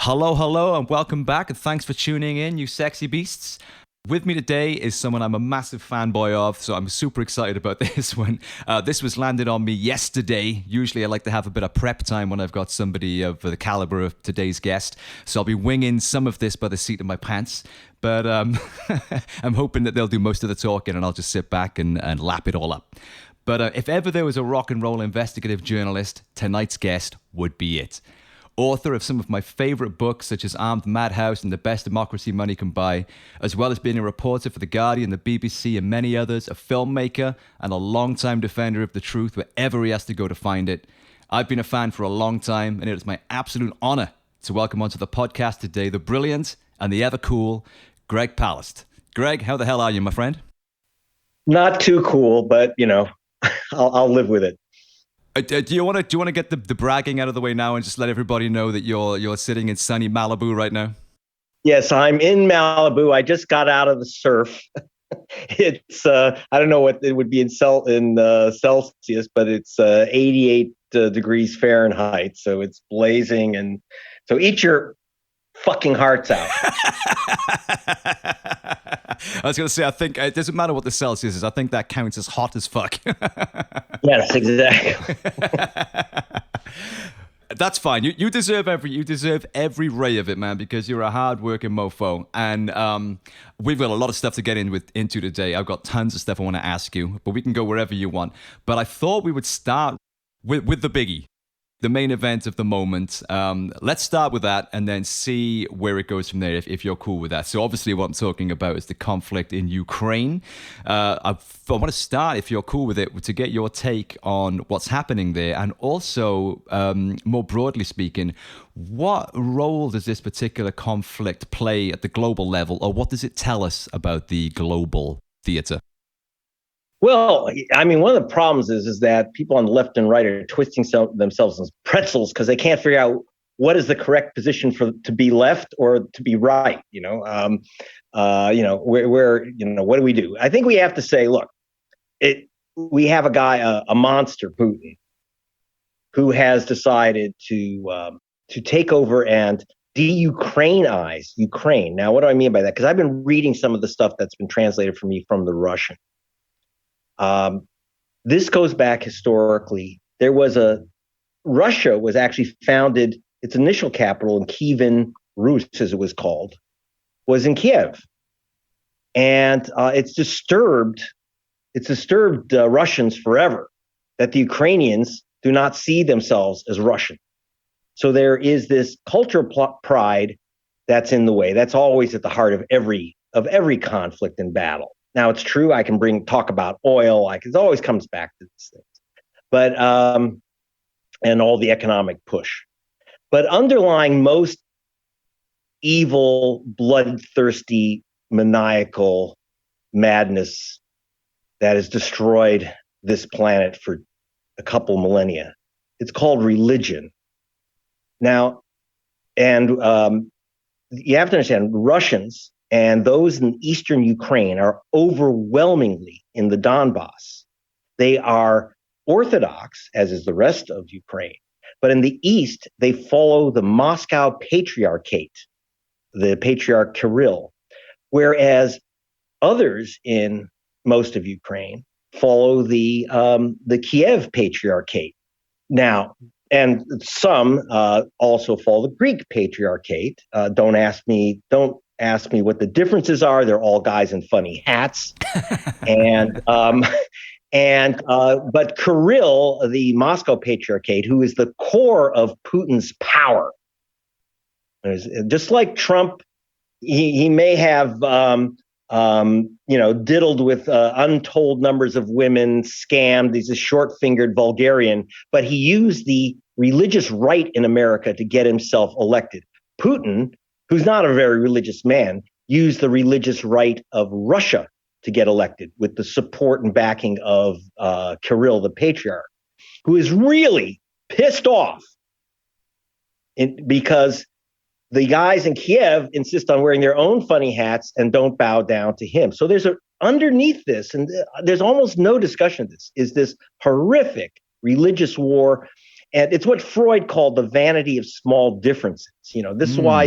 Hello, and welcome back, and thanks for tuning in, you sexy beasts. With me today is someone I'm a massive fanboy of, so I'm super excited about this one. This was landed on me yesterday. Usually I like to have a bit of prep time when I've got somebody of the caliber of today's guest, so I'll be winging some of this by the seat of my pants. But I'm hoping that they'll do most of the talking and I'll just sit back and lap it all up. But if ever there was a rock and roll investigative journalist, tonight's guest would be it. Author of some of my favorite books, such as Armed Madhouse and The Best Democracy Money Can Buy, as well as being a reporter for The Guardian, the BBC, and many others, a filmmaker, and a long-time defender of the truth wherever he has to go to find it. I've been a fan for a long time, and it is my absolute honor to welcome onto the podcast today the brilliant and the ever-cool Greg Palast. Greg, how the hell are you, my friend? Not too cool, but, I'll live with it. Do you want to get the bragging out of the way now and just let everybody know that you're sitting in sunny Malibu right now? Yes, I'm in Malibu. I just got out of the surf. It's I don't know what it would be in Celsius, but it's 88 degrees Fahrenheit, so it's blazing, and so eat your fucking hearts out. I was going to say, I think it doesn't matter what the Celsius is. I think that counts as hot as fuck. Yes, exactly. That's fine. You deserve every ray of it, man, because you're a hard-working mofo. And we've got a lot of stuff to get into today. I've got tons of stuff I want to ask you, but we can go wherever you want. But I thought we would start with the biggie. The main event of the moment. Let's start with that and then see where it goes from there, if you're cool with that. So obviously what I'm talking about is the conflict in Ukraine. I want to start, if you're cool with it, to get your take on what's happening there. And also, more broadly speaking, what role does this particular conflict play at the global level, or what does it tell us about the global theater? Well, I mean, one of the problems is that people on the left and right are twisting themselves in pretzels because they can't figure out what is the correct position to be left or to be right. What do we do? I think we have to say, look, we have a guy, a monster, Putin, who has decided to take over and de-Ukrainize Ukraine. Now, what do I mean by that? Because I've been reading some of the stuff that's been translated for me from the Russian. This goes back historically. Russia was actually founded, its initial capital in Kievan Rus, as it was called, was in Kiev. And it's disturbed Russians forever that the Ukrainians do not see themselves as Russian. So there is this cultural pride that's in the way. That's always at the heart of every conflict and battle. Now, it's true, I can talk about oil, it always comes back to these things, but, and all the economic push. But underlying most evil, bloodthirsty, maniacal madness that has destroyed this planet for a couple millennia, it's called religion. Now, and you have to understand, Russians and those in eastern Ukraine are overwhelmingly in the Donbass. They are Orthodox, as is the rest of Ukraine. But in the east, they follow the Moscow Patriarchate, the Patriarch Kirill, whereas others in most of Ukraine follow the Kiev Patriarchate. Now, and some also follow the Greek Patriarchate. Don't ask me what the differences are. They're all guys in funny hats. But Kirill, the Moscow Patriarchate, who is the core of Putin's power, just like Trump, he may have diddled with untold numbers of women, scammed. He's a short-fingered vulgarian, but he used the religious right in America to get himself elected. Putin, who's not a very religious man, used the religious right of Russia to get elected with the support and backing of Kirill, the Patriarch, who is really pissed off because the guys in Kiev insist on wearing their own funny hats and don't bow down to him. So underneath this, and there's almost no discussion of this, is this horrific religious war. And it's what Freud called the vanity of small differences. This is why,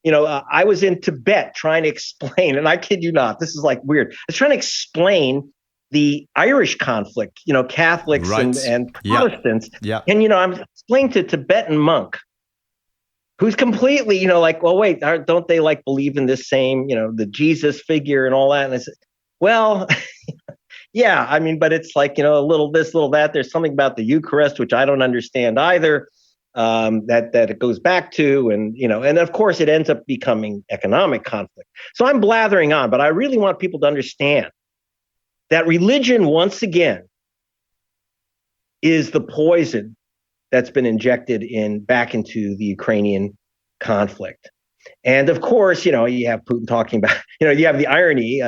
I was in Tibet trying to explain, and I kid you not, this is like weird. I was trying to explain the Irish conflict, Catholics Right. and Protestants. Yeah. And, I'm explaining to a Tibetan monk who's completely, like, well, wait, don't they like believe in this same, the Jesus figure and all that? And I said, well, yeah, I mean, but it's like, a little this, little that. There's something about the Eucharist, which I don't understand either, that it goes back to. And of course, it ends up becoming economic conflict. So I'm blathering on, but I really want people to understand that religion, once again, is the poison that's been injected back into the Ukrainian conflict. And of course, you have Putin talking about, you have the irony,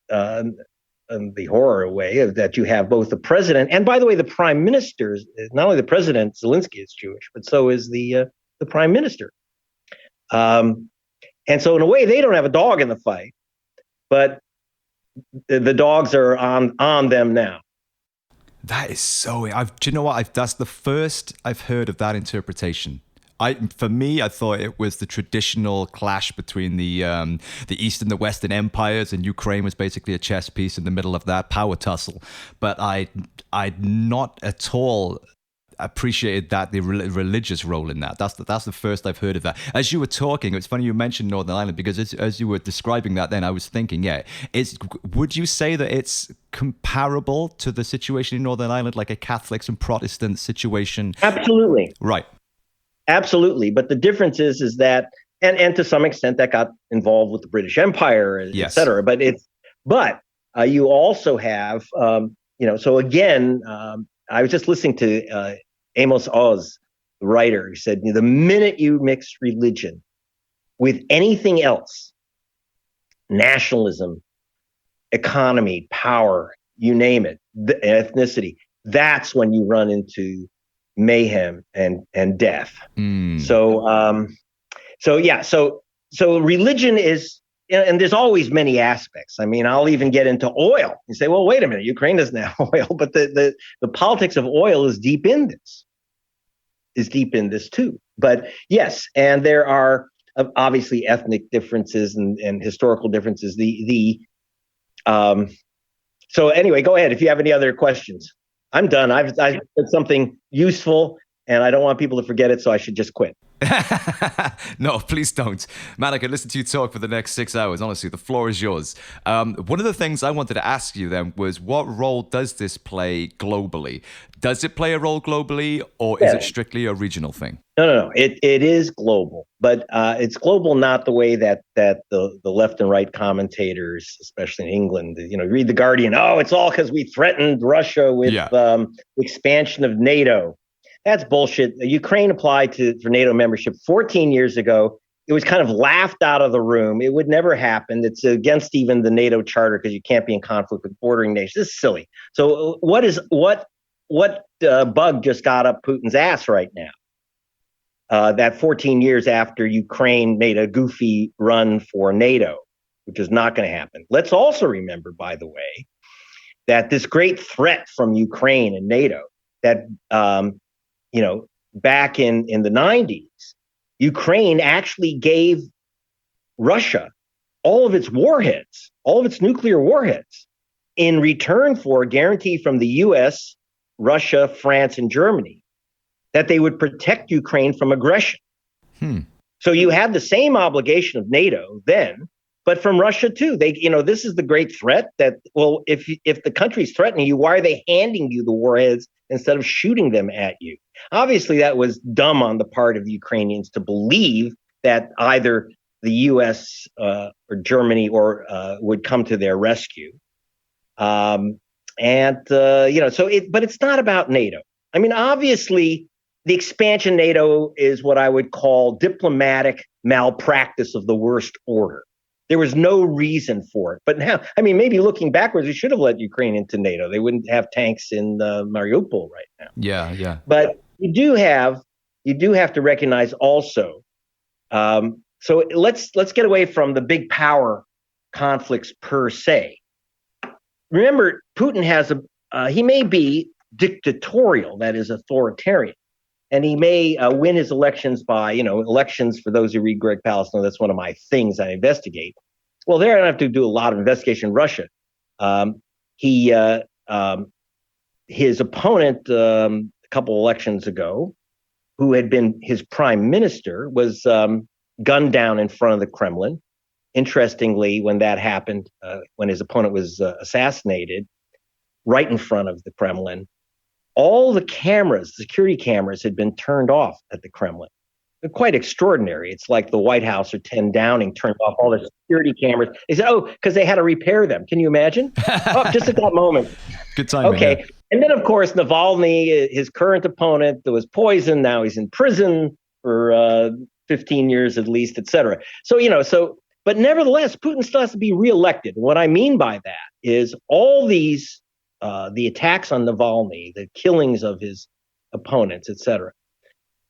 the horror way of that you have both the president and, by the way, the prime minister. Not only the president, Zelensky, is Jewish, but so is the prime minister. And so in a way, they don't have a dog in the fight, but the dogs are on them now. That is so. Do you know what? That's the first I've heard of that interpretation. For me, I thought it was the traditional clash between the East and the Western empires, and Ukraine was basically a chess piece in the middle of that power tussle. But I'd not at all appreciated that the religious role in that. That's the first I've heard of that. As you were talking, it's funny you mentioned Northern Ireland, because as you were describing that, then I was thinking, would you say that it's comparable to the situation in Northern Ireland, like a Catholics and Protestant situation? Absolutely. Right. Absolutely. But the difference is that, and to some extent that got involved with the British Empire, et cetera. But you also have, so again, I was just listening to Amos Oz, the writer, who said, the minute you mix religion with anything else, nationalism, economy, power, you name it, ethnicity, that's when you run into mayhem and death. So religion is, and there's always many aspects. I mean, I'll even get into oil. You say, well, wait a minute, Ukraine doesn't have oil, but the politics of oil is deep in this too. But yes, and there are obviously ethnic differences and historical differences. So anyway, go ahead if you have any other questions. I'm done. I've said something useful, and I don't want people to forget it, so I should just quit. No, please don't. Man, I could listen to you talk for the next 6 hours. Honestly, the floor is yours. One of the things I wanted to ask you then was, what role does this play globally? Does it play a role globally, or is it strictly a regional thing? No. It is global, but it's global not the way that the left and right commentators, especially in England, read The Guardian. Oh, it's all because we threatened Russia with expansion of NATO. That's bullshit. Ukraine applied for NATO membership 14 years ago. It was kind of laughed out of the room. It would never happen. It's against even the NATO charter because you can't be in conflict with bordering nations. This is silly. So what bug just got up Putin's ass right now? That 14 years after Ukraine made a goofy run for NATO, which is not going to happen. Let's also remember, by the way, that this great threat from Ukraine and NATO that back in the 90s, Ukraine actually gave Russia all of its warheads, all of its nuclear warheads, in return for a guarantee from the US, Russia, France, and Germany that they would protect Ukraine from aggression. So you had the same obligation of NATO then, but from Russia too. This is the great threat that, well, if the country's threatening you, why are they handing you the warheads instead of shooting them at you? Obviously, that was dumb on the part of the Ukrainians to believe that either the U.S. Or Germany would come to their rescue. But it's not about NATO. I mean, obviously, the expansion of NATO is what I would call diplomatic malpractice of the worst order. There was no reason for it. But now, I mean, maybe looking backwards, we should have let Ukraine into NATO. They wouldn't have tanks in Mariupol right now. Yeah. But you do have to recognize also. So let's get away from the big power conflicts per se. Remember, Putin he may be dictatorial, that is authoritarian, And he may win his elections by, elections, for those who read Greg Palast know that's one of my things I investigate. Well, there I don't have to do a lot of investigation in Russia. He his opponent a couple elections ago, who had been his prime minister, was gunned down in front of the Kremlin. Interestingly, when that happened, when his opponent was assassinated right in front of the Kremlin, all the cameras, security cameras, had been turned off at the Kremlin. They're quite extraordinary. It's like the White House or 10 Downing turned off all the security cameras. They said, oh, because they had to repair them. Can you imagine? Oh, just at that moment. Good time. Okay. Yeah. And then, of course, Navalny, his current opponent, was poisoned. Now he's in prison for 15 years at least, et cetera. So, but nevertheless, Putin still has to be reelected. What I mean by that is all these, the attacks on Navalny, the killings of his opponents, et cetera,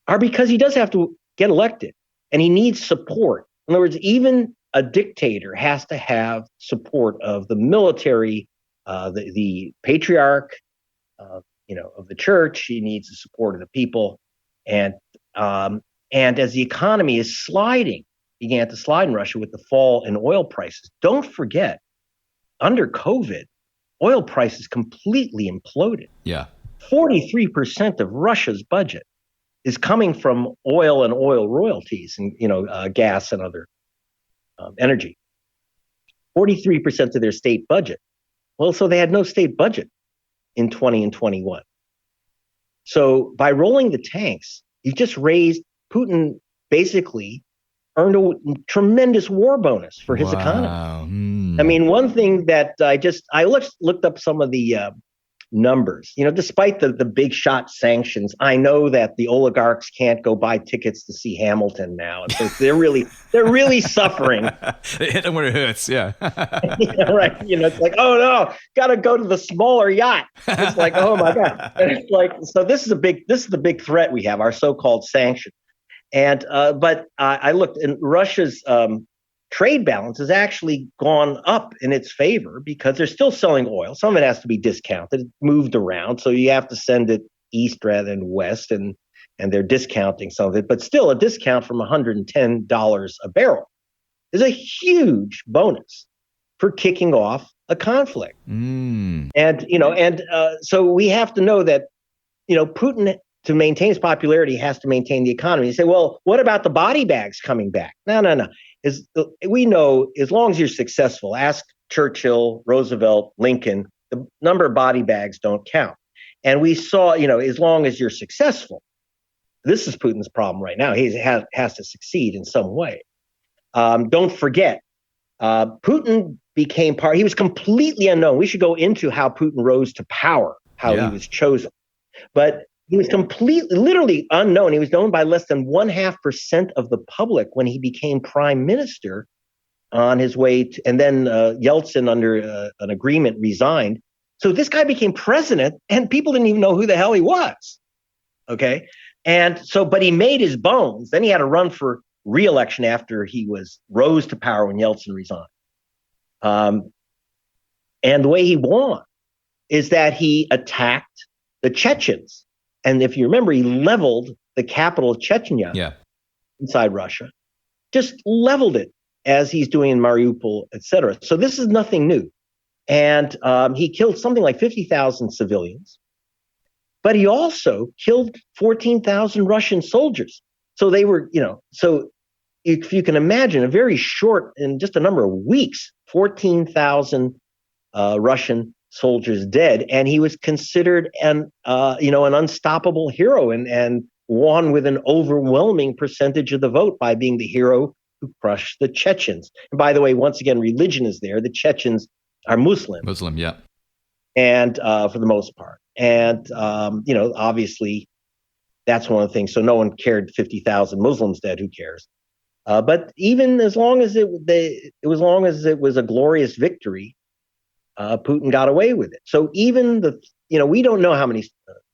are because he does have to get elected and he needs support. In other words, even a dictator has to have support of the military, the patriarch, of the church. He needs the support of the people. And as the economy is began to slide in Russia with the fall in oil prices, don't forget, under COVID, oil prices completely imploded. Yeah. 43% of Russia's budget is coming from oil and oil royalties and, gas and other energy. 43% of their state budget. Well, so they had no state budget in 20 and 21. So by rolling the tanks, you've just raised, Putin basically earned a tremendous war bonus for his economy. I mean, one thing that I looked up some of the numbers. Despite the big shot sanctions, I know that the oligarchs can't go buy tickets to see Hamilton now. And so they're really suffering. They hit them where it hurts, yeah. Right. It's like, oh no, gotta go to the smaller yacht. It's like, oh my God. And it's like, so this is the big threat we have, our so-called sanctions. And but I looked, and Russia's trade balance has actually gone up in its favor because they're still selling oil. Some of it has to be discounted, moved around, so you have to send it east rather than west, and they're discounting some of it. But still, a discount from $110 a barrel is a huge bonus for kicking off a conflict. And so we have to know that Putin, to maintain his popularity, has to maintain the economy. You say, well, what about the body bags coming back? No. We know, as long as you're successful, ask Churchill, Roosevelt, Lincoln, the number of body bags don't count. And we saw, as long as you're successful, this is Putin's problem right now. He has to succeed in some way. Don't forget, Putin became he was completely unknown. We should go into how Putin rose to power, how he was chosen. But he was literally unknown. He was known by less than 0.5% of the public when he became prime minister on his way to, and then Yeltsin, under an agreement, resigned. So this guy became president and people didn't even know who the hell he was. Okay. And so, but he made his bones. Then he had to run for re-election after he rose to power when Yeltsin resigned. And the way he won is that he attacked the Chechens. And if you remember, he leveled the capital of Chechnya inside Russia, just leveled it, as he's doing in Mariupol, et cetera. So this is nothing new. And he killed something like 50,000 civilians, but he also killed 14,000 Russian soldiers. So they were, so if you can imagine, a very short, in just a number of weeks, 14,000 Russian soldiers dead, and he was considered an unstoppable hero and won with an overwhelming percentage of the vote by being the hero who crushed the Chechens. And by the way, once again, religion is there. The Chechens are Muslim, yeah, and for the most part, and obviously, that's one of the things. So no one cared. 50,000 Muslims dead. Who cares? But even as long as it was a glorious victory, Putin got away with it. So even we don't know how many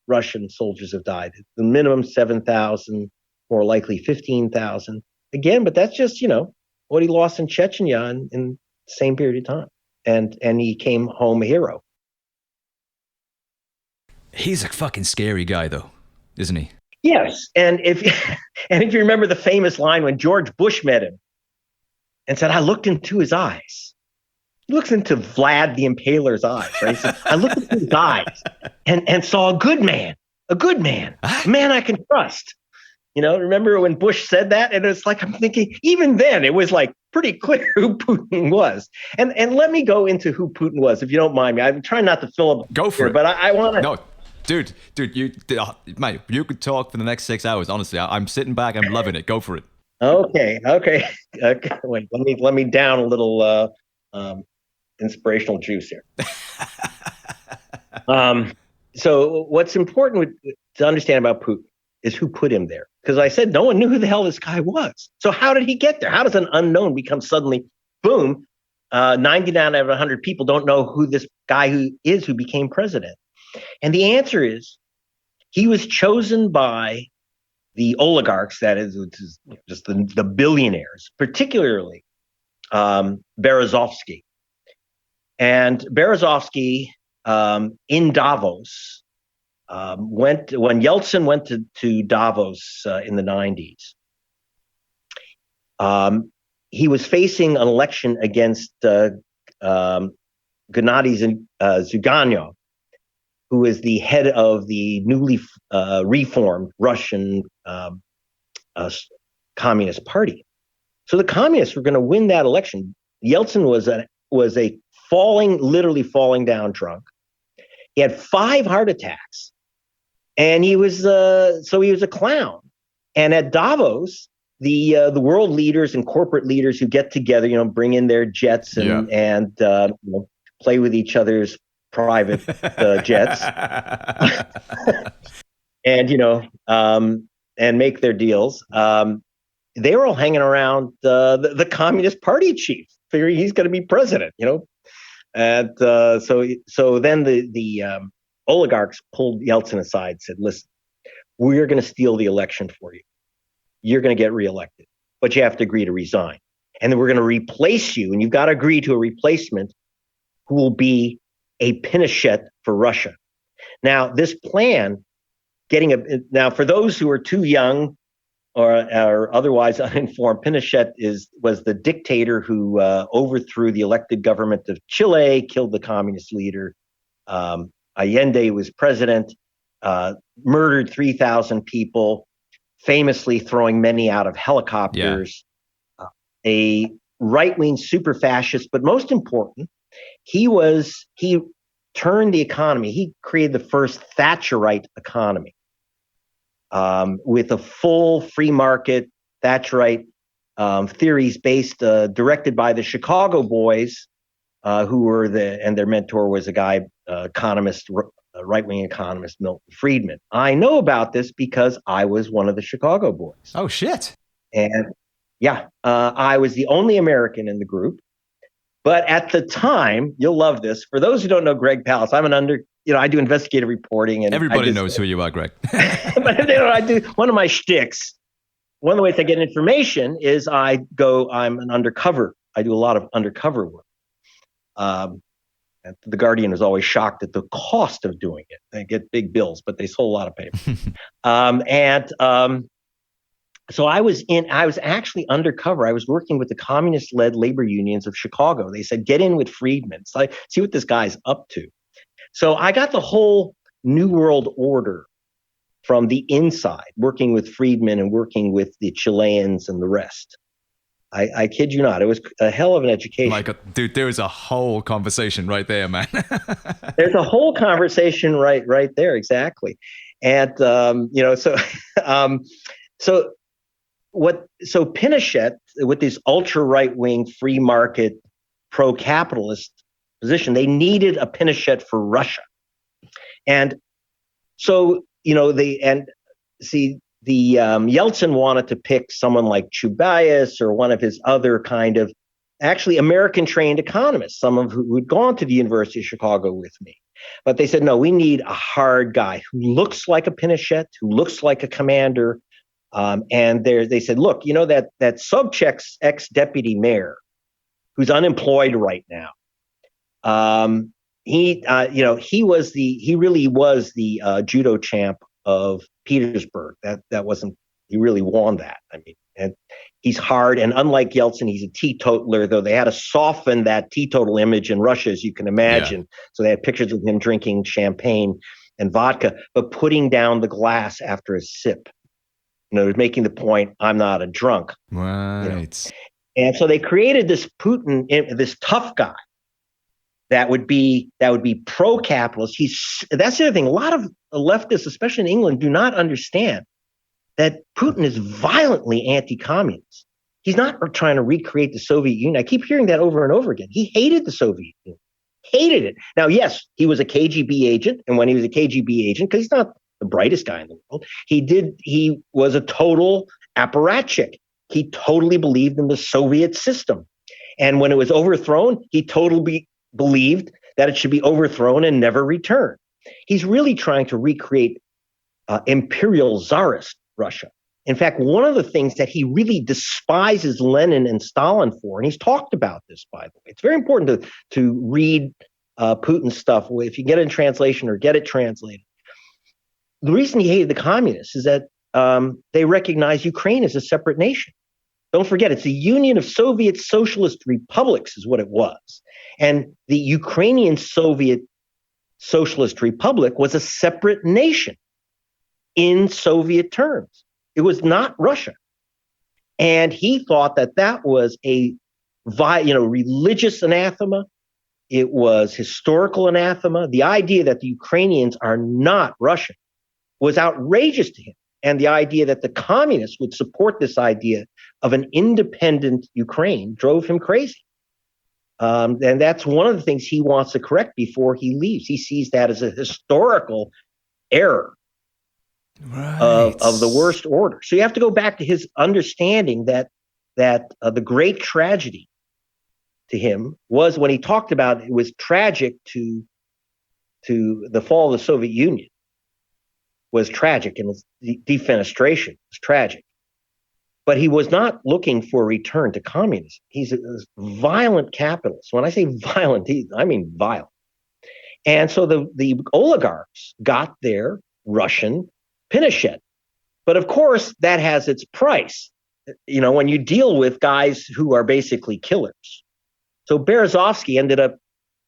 Russian soldiers have died. The minimum 7,000, more likely 15,000. Again, but that's just what he lost in Chechnya in the same period of time, and he came home a hero. He's a fucking scary guy, though, isn't he? Yes, and if and if you remember the famous line when George Bush met him and said, "I looked into his eyes." He looks into Vlad the Impaler's eyes, right? He says, "I looked into his eyes and saw a good man, a man I can trust." Remember when Bush said that? And it's like, I'm thinking, even then, it was like pretty clear who Putin was. And let me go into who Putin was, if you don't mind me. I'm trying not to fill up. Go for it. But I want to. No, dude, mate, you could talk for the next 6 hours. Honestly, I'm sitting back. I'm loving it. Go for it. Okay. Wait, let me down a little inspirational juice here. So what's important to understand about Putin is who put him there. Because I said no one knew who the hell this guy was. So how did he get there? How does an unknown become suddenly, boom, 99 out of 100 people don't know who this guy who became president? And the answer is he was chosen by the oligarchs, that is, just the billionaires, particularly Berezovsky. And Berezovsky in Davos, when Yeltsin went to Davos in the 90s, he was facing an election against Gennady Zyuganov, who is the head of the newly reformed Russian Communist Party. So the communists were going to win that election. Yeltsin was a literally falling down drunk. He had 5 heart attacks, and he was a clown. And at Davos, the world leaders and corporate leaders who get together, bring in their jets and play with each other's private jets, and make their deals. They were all hanging around the Communist Party chief, figuring he's going to be president. And so then the oligarchs pulled Yeltsin aside and said, "Listen, we're going to steal the election for you. You're going to get reelected, but you have to agree to resign. And then we're going to replace you, and you've got to agree to a replacement who will be a Pinochet for Russia." Now, this plan, now for those who are too young or otherwise uninformed, Pinochet was the dictator who overthrew the elected government of Chile, killed the communist leader. Allende was president, murdered 3,000 people, famously throwing many out of helicopters. A right-wing super fascist, but most important, he turned the economy. He created the first Thatcherite economy. With a full free market, Thatcherite theories directed by the Chicago boys, and their mentor was a guy, right-wing economist, Milton Friedman. I know about this because I was one of the Chicago boys. Oh, shit. And I was the only American in the group. But at the time, you'll love this. For those who don't know Greg Palast, I do investigative reporting, and everybody knows who you are, Greg. But I do one of my shticks. One of the ways I get information is I'm an undercover. I do a lot of undercover work. And the Guardian is always shocked at the cost of doing it. They get big bills, but they sold a lot of paper. So I was actually undercover. I was working with the communist-led labor unions of Chicago. They said, "Get in with Friedman. So see what this guy's up to." So I got the whole New World Order from the inside, working with Friedman and working with the Chileans and the rest. I kid you not. It was a hell of an education. Dude, there was a whole conversation right there, man. There's a whole conversation right there, exactly. And so Pinochet, with this ultra right wing free market pro capitalist position, they needed a Pinochet for Russia. And so Yeltsin wanted to pick someone like Chubais or one of his other kind of actually American-trained economists, some of who had gone to the University of Chicago with me. But they said, no, we need a hard guy who looks like a Pinochet, who looks like a commander. And they said, look, that Sobchak's ex-deputy mayor, who's unemployed right now, he really was the judo champ of Petersburg. That wasn't, he really won that. I mean, and he's hard. And unlike Yeltsin, he's a teetotaler, though they had to soften that teetotal image in Russia, as you can imagine. Yeah. So they had pictures of him drinking champagne and vodka, but putting down the glass after a sip. Making the point, I'm not a drunk. Right. And so they created this Putin, this tough guy that would be pro-capitalist. That's the other thing. A lot of leftists, especially in England, do not understand that Putin is violently anti-communist. He's not trying to recreate the Soviet Union. I keep hearing that over and over again. He hated the Soviet Union, hated it. Now, yes, he was a KGB agent, and when he was a KGB agent, because he's not the brightest guy in the world, he was a total apparatchik. He totally believed in the Soviet system. And when it was overthrown, he totally believed that it should be overthrown and never return. He's really trying to recreate imperial czarist Russia. In fact, one of the things that he really despises Lenin and Stalin for, and he's talked about this, by the way, it's very important to read Putin's stuff, if you get it in translation or get it translated. The reason he hated the communists is that they recognize Ukraine as a separate nation. Don't forget, it's a union of Soviet socialist republics is what it was. And the Ukrainian Soviet Socialist Republic was a separate nation in Soviet terms. It was not Russia. And he thought that was a religious anathema. It was historical anathema. The idea that the Ukrainians are not Russian was outrageous to him. And the idea that the communists would support this idea of an independent Ukraine drove him crazy. And that's one of the things he wants to correct before he leaves. He sees that as a historical error of the worst order. So you have to go back to his understanding that the great tragedy to him was when he talked about it was tragic to the fall of the Soviet Union. Was tragic, and its defenestration was tragic. But he was not looking for a return to communism. He's a violent capitalist. When I say violent, I mean violent. And so the oligarchs got their Russian Pinochet. But of course, that has its price, when you deal with guys who are basically killers. So Berezovsky ended up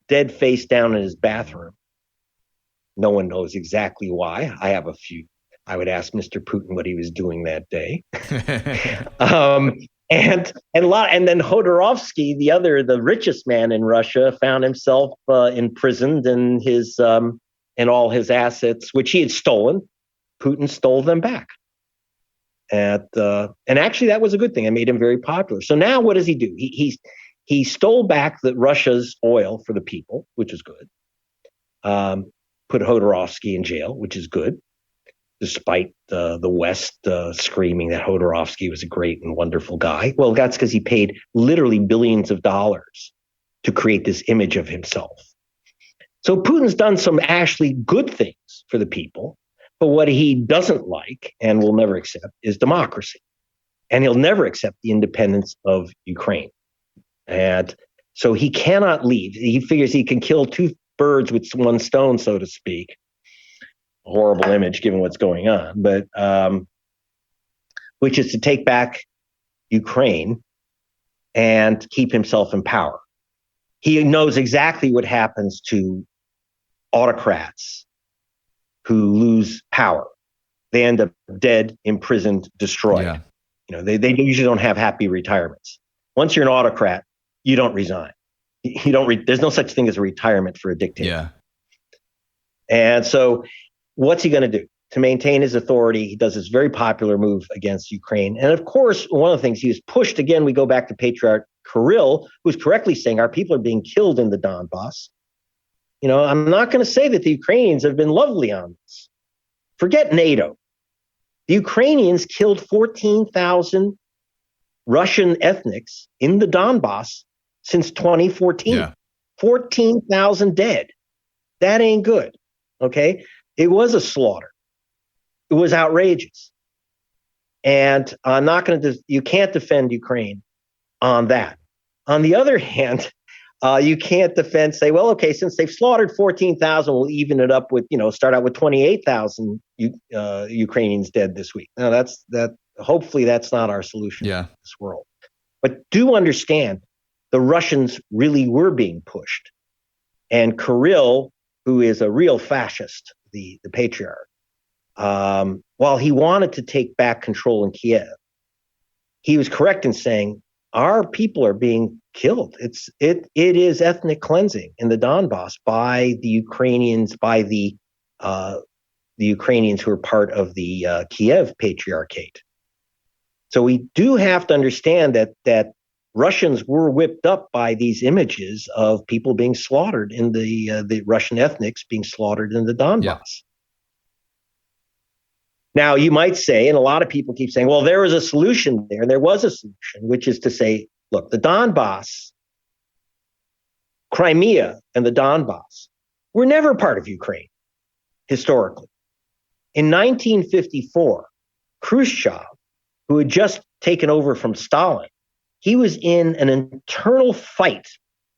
dead face down in his bathroom. No one knows exactly why. I would ask Mr. Putin what he was doing that day. And then Khodorkovsky, the richest man in Russia, found himself imprisoned and and all his assets, which he had stolen, Putin stole them back. And actually, that was a good thing. It made him very popular. So now, what does he do? He stole back Russia's oil for the people, which is good. Put Khodorkovsky in jail, which is good, despite the West screaming that Khodorkovsky was a great and wonderful guy. Well, that's because he paid literally billions of dollars to create this image of himself. So Putin's done some actually good things for the people, but what he doesn't like and will never accept is democracy. And he'll never accept the independence of Ukraine. And so he cannot leave. He figures he can kill two birds with one stone, so to speak. A horrible image given what's going on, but which is to take back Ukraine and keep himself in power. He knows exactly what happens to autocrats who lose power. They end up dead, imprisoned, destroyed. Yeah. They usually don't have happy retirements. Once you're an autocrat, you don't resign. You don't. There's no such thing as a retirement for a dictator. Yeah. And so, what's he going to do to maintain his authority? He does this very popular move against Ukraine, and of course, one of the things he was pushed again. We go back to Patriarch Kirill, who's correctly saying our people are being killed in the Donbass. I'm not going to say that the Ukrainians have been lovely on this. Forget NATO. The Ukrainians killed 14,000 Russian ethnics in the Donbass since 2014. Yeah. 14,000 dead. That ain't good. Okay? It was a slaughter. It was outrageous. And I'm not going to, you can't defend Ukraine on that. On the other hand, You can't say, well, okay, since they've slaughtered 14,000, we'll even it up with, start out with 28,000 Ukrainians dead this week. Now hopefully that's not our solution in this world. But do understand the Russians really were being pushed. And Kirill, who is a real fascist, the patriarch, while he wanted to take back control in Kiev, he was correct in saying, our people are being killed. It is ethnic cleansing in the Donbass by the Ukrainians, by the Ukrainians who are part of the Kiev Patriarchate. So we do have to understand that Russians were whipped up by these images of people being slaughtered in the Russian ethnics being slaughtered in the Donbass. Yeah. Now, you might say, and a lot of people keep saying, well, there was a solution there. There was a solution, which is to say, look, the Donbass, Crimea and the Donbass were never part of Ukraine, historically. In 1954, Khrushchev, who had just taken over from Stalin, he was in an internal fight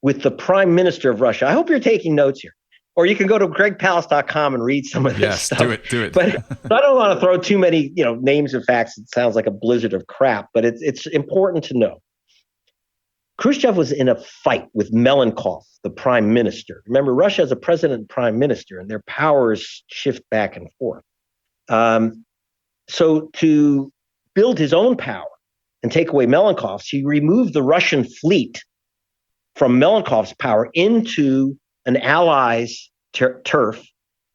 with the prime minister of Russia. I hope you're taking notes here. Or you can go to gregpalast.com and read some of this stuff. Do it. But I don't want to throw too many, names and facts. It sounds like a blizzard of crap, but it's important to know. Khrushchev was in a fight with Melenkov, the prime minister. Remember, Russia has a president and prime minister, and their powers shift back and forth. So to build his own power and take away Melenkov's, he removed the Russian fleet from Melenkov's power into an ally's turf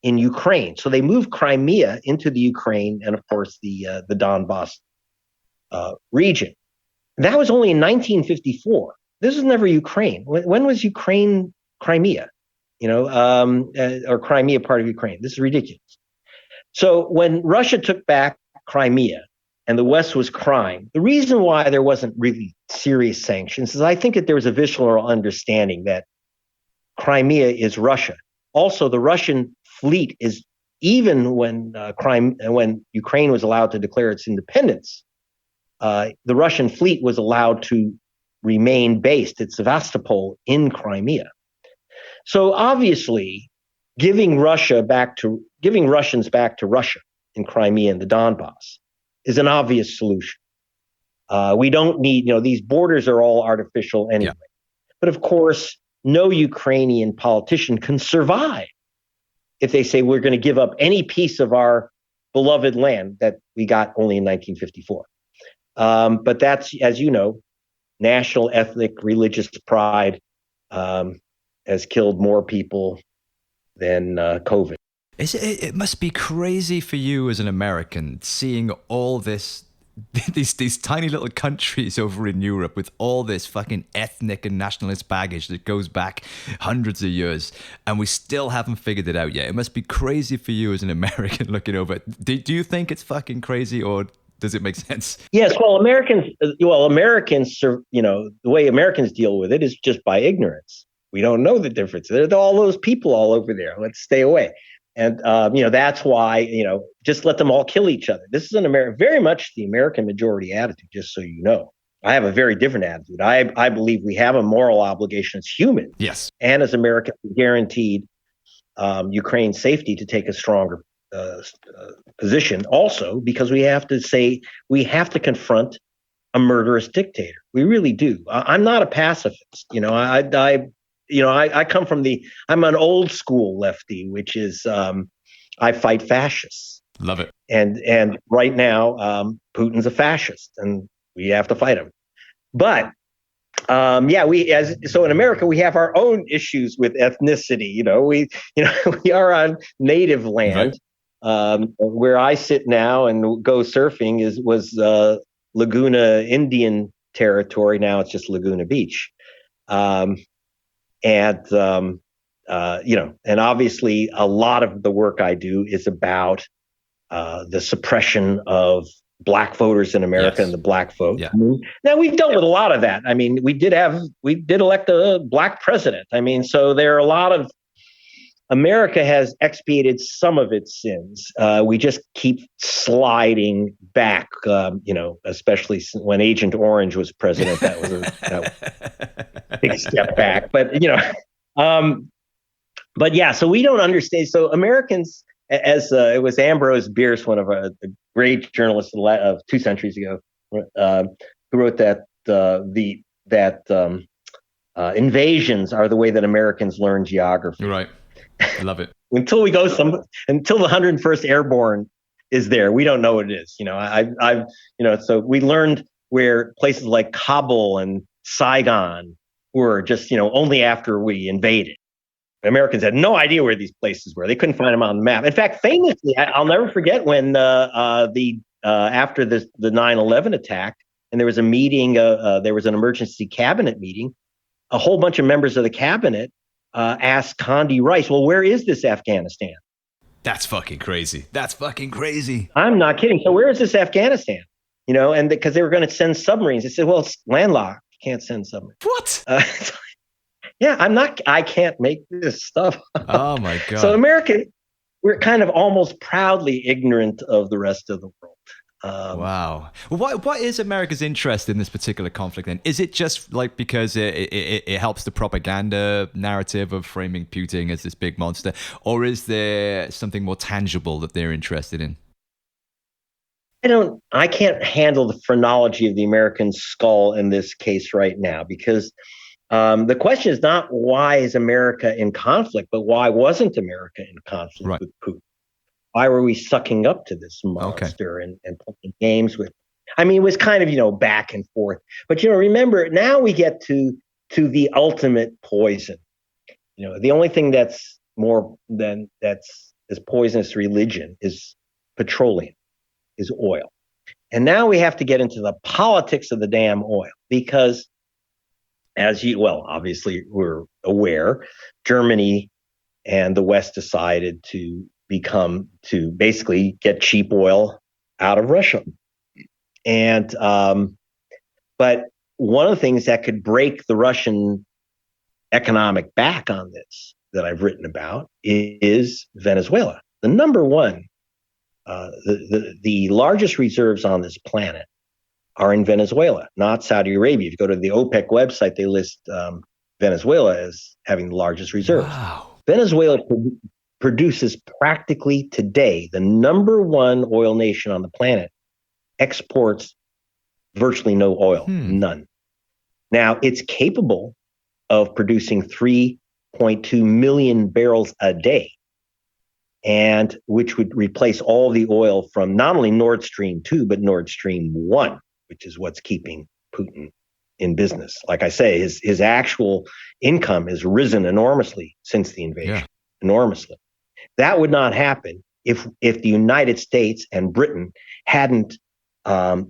in Ukraine. So they moved Crimea into the Ukraine and, of course, the Donbass region. That was only in 1954. This was never Ukraine. When was Ukraine Crimea? Or Crimea part of Ukraine? This is ridiculous. So when Russia took back Crimea and the West was crying, the reason why there wasn't really serious sanctions is I think that there was a visceral understanding that Crimea is Russia. Also, the Russian fleet is, even when Ukraine was allowed to declare its independence, the Russian fleet was allowed to remain based at Sevastopol in Crimea. So obviously, giving Russians back to Russia in Crimea and the Donbass is an obvious solution. We don't need, these borders are all artificial anyway. Yeah. But of course, no Ukrainian politician can survive if they say we're going to give up any piece of our beloved land that we got only in 1954. But that's, as you know, national, ethnic, religious pride has killed more people than COVID. It must be crazy for you as an American seeing all this, these tiny little countries over in Europe with all this fucking ethnic and nationalist baggage that goes back hundreds of years, and we still haven't figured it out yet. It must be crazy for you as an American looking over it. Do you think it's fucking crazy, or does it make sense? Yes, Americans, the way Americans deal with it is just by ignorance. We don't know the difference. There's all those people all over there. Let's stay away. And, that's why, just let them all kill each other. This is very much the American majority attitude, just so you know. I have a very different attitude. I believe we have a moral obligation as humans. Yes. And as Americans, guaranteed Ukraine's safety to take a stronger position also, because we have to confront a murderous dictator. We really do. I'm not a pacifist. I come from I'm an old school lefty, which is I fight fascists. Love it. And right now, Putin's a fascist, and we have to fight him. But so in America, we have our own issues with ethnicity. We are on native land. Right. Where I sit now and go surfing was Laguna Indian territory. Now it's just Laguna Beach. And obviously a lot of the work I do is about the suppression of black voters in America. Yes. And the black vote. Yeah. Now we've dealt with a lot of that. I mean, we did elect a black president. I mean, so there are a lot of, America has expiated some of its sins. We just keep sliding back, especially when Agent Orange was president. big step back. But but yeah, so we don't understand. So Americans, as it was Ambrose Bierce, one of the great journalists of 2 centuries ago, who wrote that invasions are the way that Americans learn geography. Right, I love it. until the 101st Airborne is there, we don't know what it is. So we learned where places like Kabul and Saigon were just only after we invaded. Americans had no idea where these places were. They couldn't find them on the map. In fact, famously, I'll never forget when after the 9/11 attack, and there was a meeting, there was an emergency cabinet meeting. A whole bunch of members of the cabinet asked Condi Rice, "Well, where is this Afghanistan?" That's fucking crazy. That's fucking crazy. I'm not kidding. So where is this Afghanistan? And because they were going to send submarines, they said, "Well, it's landlocked. You can't send submarines." What? Yeah, I can't make this stuff up. Oh my God. So America, we're kind of almost proudly ignorant of the rest of the world. Wow. Well, what is America's interest in this particular conflict then? Is it just like because it helps the propaganda narrative of framing Putin as this big monster, or is there something more tangible that they're interested in? I can't handle the phrenology of the American skull in this case right now, because the question is not why is America in conflict, but why wasn't America in conflict with Putin? Why were we sucking up to this monster and playing games with? I mean, it was kind of back and forth. But remember, now we get to the ultimate poison. The only thing that's as poisonous religion is petroleum, is oil. And now we have to get into the politics of the damn oil, because obviously we're aware, Germany and the West decided to basically get cheap oil out of Russia. And but one of the things that could break the Russian economic back on this that I've written about is Venezuela. The number one, the largest reserves on this planet are in Venezuela, not Saudi Arabia. If you go to the OPEC website, they list Venezuela as having the largest reserves. Wow. Venezuela produces practically today, the number one oil nation on the planet, exports virtually no oil, none. Now, it's capable of producing 3.2 million barrels a day, and which would replace all the oil from not only Nord Stream 2, but Nord Stream 1, which is what's keeping Putin in business. Like I say, his actual income has risen enormously since the invasion, enormously. That would not happen if the United States and Britain hadn't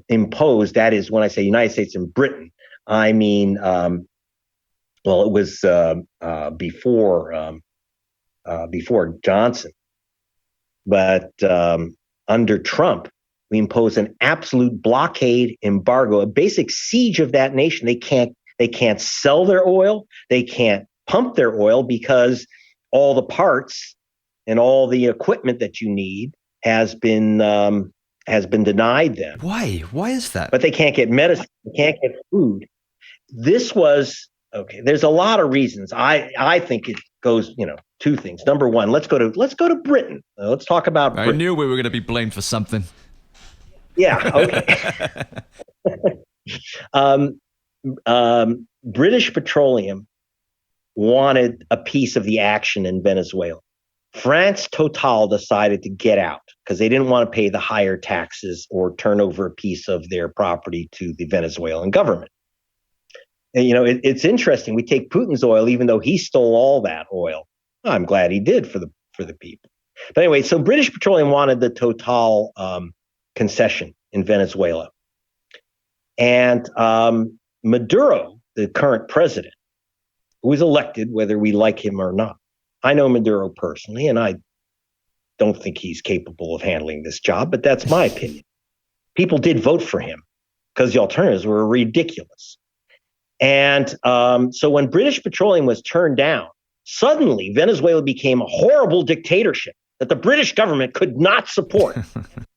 imposed, that is, when I say United States and Britain, I mean, it was before Johnson, but under Trump, we imposed an absolute blockade embargo, a basic siege of that nation. They can't sell their oil, they can't pump their oil, because all the parts and all the equipment that you need has been denied them. Why? Why is that? But they can't get medicine, they can't get food. This was there's a lot of reasons. I think it goes, two things. Number one, let's go to Britain. Let's talk about Britain. I knew we were going to be blamed for something. Yeah. Okay. British Petroleum wanted a piece of the action in Venezuela. France Total decided to get out because they didn't want to pay the higher taxes or turn over a piece of their property to the Venezuelan government. And, it's interesting. We take Putin's oil, even though he stole all that oil. I'm glad he did for the people. But anyway, so British Petroleum wanted the Total concession in Venezuela. And Maduro, the current president, who was elected, whether we like him or not. I know Maduro personally, and I don't think he's capable of handling this job, but that's my opinion. People did vote for him because the alternatives were ridiculous. And so when British Petroleum was turned down, suddenly Venezuela became a horrible dictatorship. that the British government could not support.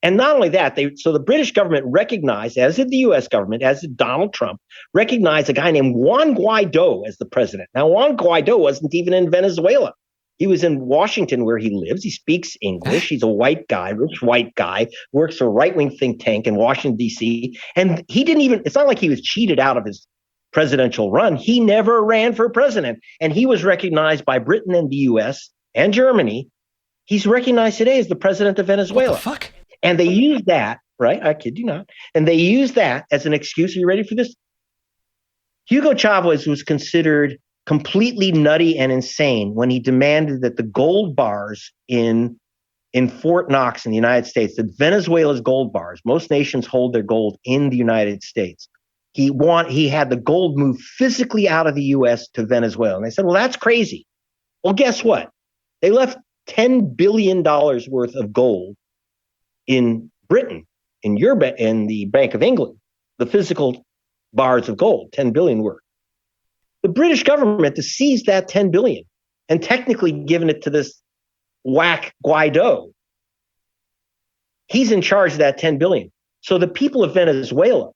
And not only that, so the British government recognized, as did the US government, as did Donald Trump, recognized a guy named Juan Guaido as the president. Now, Juan Guaido wasn't even in Venezuela. He was in Washington, where he lives. He speaks English. He's a white guy, rich white guy, works for a right-wing think tank in Washington, D.C. And he didn't even, it's not like he was cheated out of his presidential run. He never ran for president. And he was recognized by Britain and the US and Germany. He's recognized today as the president of Venezuela. What the fuck? And they use that, right? I kid you not. And they use that as an excuse. Are you ready for this? Hugo Chavez was considered completely nutty and insane when he demanded that the gold bars in Fort Knox in the United States, that Venezuela's gold bars, most nations hold their gold in the United States. He had the gold moved physically out of the U.S. to Venezuela. And they said, well, that's crazy. Well, guess what? They left $10 billion worth of gold in Britain, in the Bank of England, the physical bars of gold, 10 billion worth. The British government has seized that 10 billion and technically given it to this whack Guaido. He's in charge of that 10 billion. So the people of Venezuela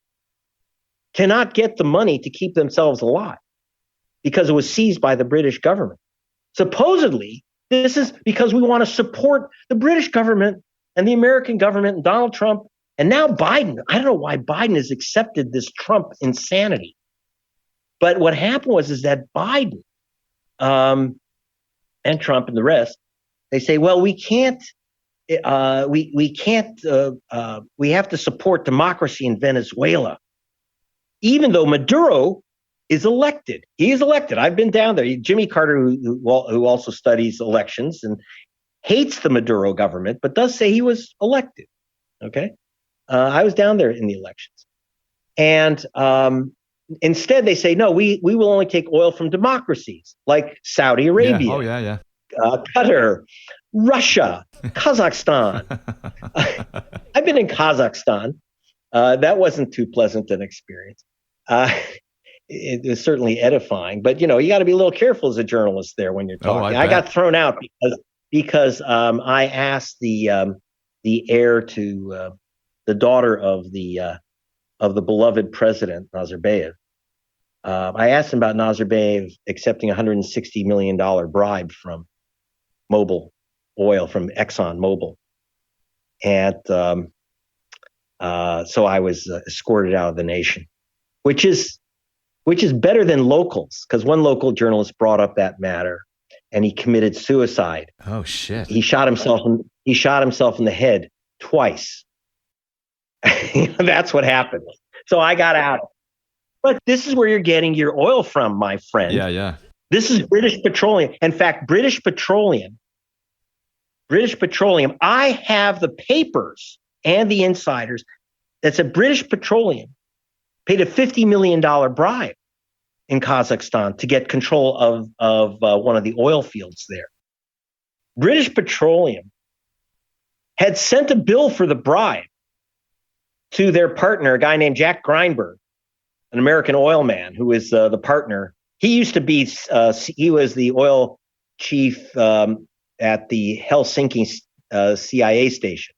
cannot get the money to keep themselves alive because it was seized by the British government. Supposedly, this is because we want to support the British government and the American government and Donald Trump. And now Biden, I don't know why Biden has accepted this Trump insanity. But what happened is that Biden and Trump and the rest, they say, well, we have to support democracy in Venezuela, even though Maduro is elected. He is elected. I've been down there. Jimmy Carter, who also studies elections and hates the Maduro government, but does say he was elected. Okay. I was down there in the elections. And instead they say, no, we will only take oil from democracies like Saudi Arabia, Qatar, Russia, Kazakhstan. I've been in Kazakhstan. That wasn't too pleasant an experience. It was certainly edifying, but you got to be a little careful as a journalist there when you're talking. I got thrown out because I asked the heir to the daughter of the beloved president Nazarbayev. I asked him about Nazarbayev accepting $160 million bribe from Mobil Oil, from Exxon Mobil, and so I was escorted out of the nation, which is better than locals, because one local journalist brought up that matter, and he committed suicide. Oh shit! He shot himself in the head twice. That's what happened. So I got out. But this is where you're getting your oil from, my friend. Yeah. This is British Petroleum. In fact, British Petroleum, I have the papers and the insiders that said British Petroleum paid a $50 million bribe in Kazakhstan to get control of one of the oil fields there. British Petroleum had sent a bill for the bribe to their partner, a guy named Jack Greinberg, an American oil man who is the partner. He used to be, he was the oil chief at the Helsinki CIA station.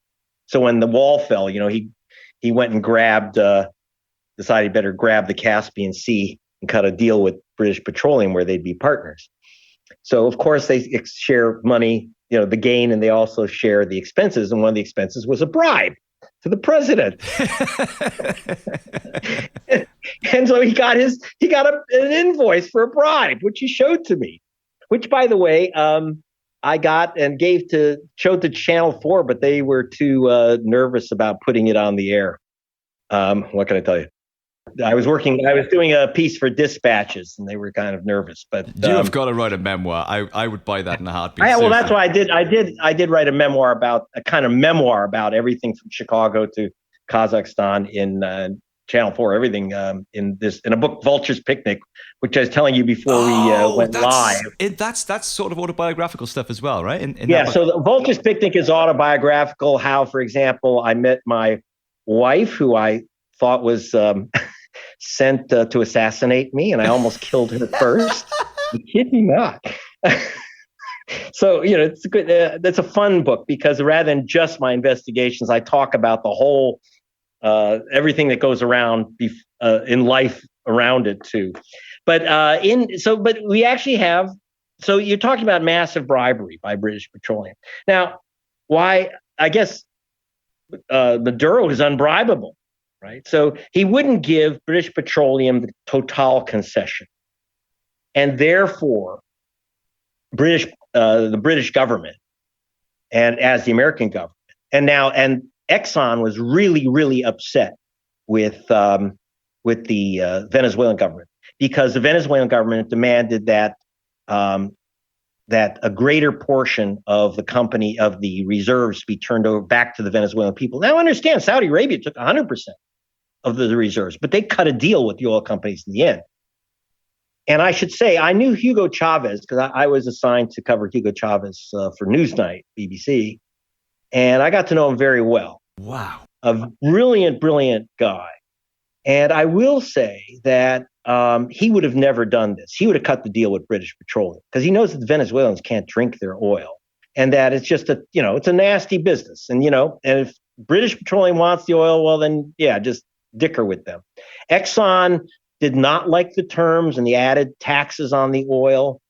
So when the wall fell, he went and decided he better grab the Caspian Sea and cut a deal with British Petroleum where they'd be partners. So of course they share money, the gain, and they also share the expenses. And one of the expenses was a bribe to the president. And so he got an invoice for a bribe, which he showed to me, which, by the way, I got and showed to Channel 4, but they were too nervous about putting it on the air. What can I tell you? I was doing a piece for Dispatches, and they were kind of nervous. But you have got to write a memoir. I would buy that in a heartbeat. Well, that's what I did. I did write a kind of memoir about everything from Chicago to Kazakhstan in Channel 4. Everything in a book, Vultures Picnic, which I was telling you before we went live. That's sort of autobiographical stuff as well, right? So the Vultures Picnic is autobiographical. How, for example, I met my wife, who I thought was sent to assassinate me, and I almost killed her first. You kid me not. So, it's good. That's a fun book because rather than just my investigations, I talk about the whole, everything that goes around in life around it too. But we actually have. So you're talking about massive bribery by British Petroleum. Now, why? I guess Maduro is unbribable, right? So he wouldn't give British Petroleum the total concession, and therefore, the British government, and as the American government, and Exxon was really, really upset with the Venezuelan government because the Venezuelan government demanded that a greater portion of the reserves be turned over back to the Venezuelan people. Now, understand, Saudi Arabia took 100% of the reserves, but they cut a deal with the oil companies in the end. And I should say, I knew Hugo Chavez because I was assigned to cover Hugo Chavez for Newsnight, BBC, and I got to know him very well. Wow. A brilliant, brilliant guy. And I will say that he would have never done this. He would have cut the deal with British Petroleum because he knows that the Venezuelans can't drink their oil and that it's just it's a nasty business. And if British Petroleum wants the oil, well, then, yeah, just dicker with them. Exxon did not like the terms and the added taxes on the oil.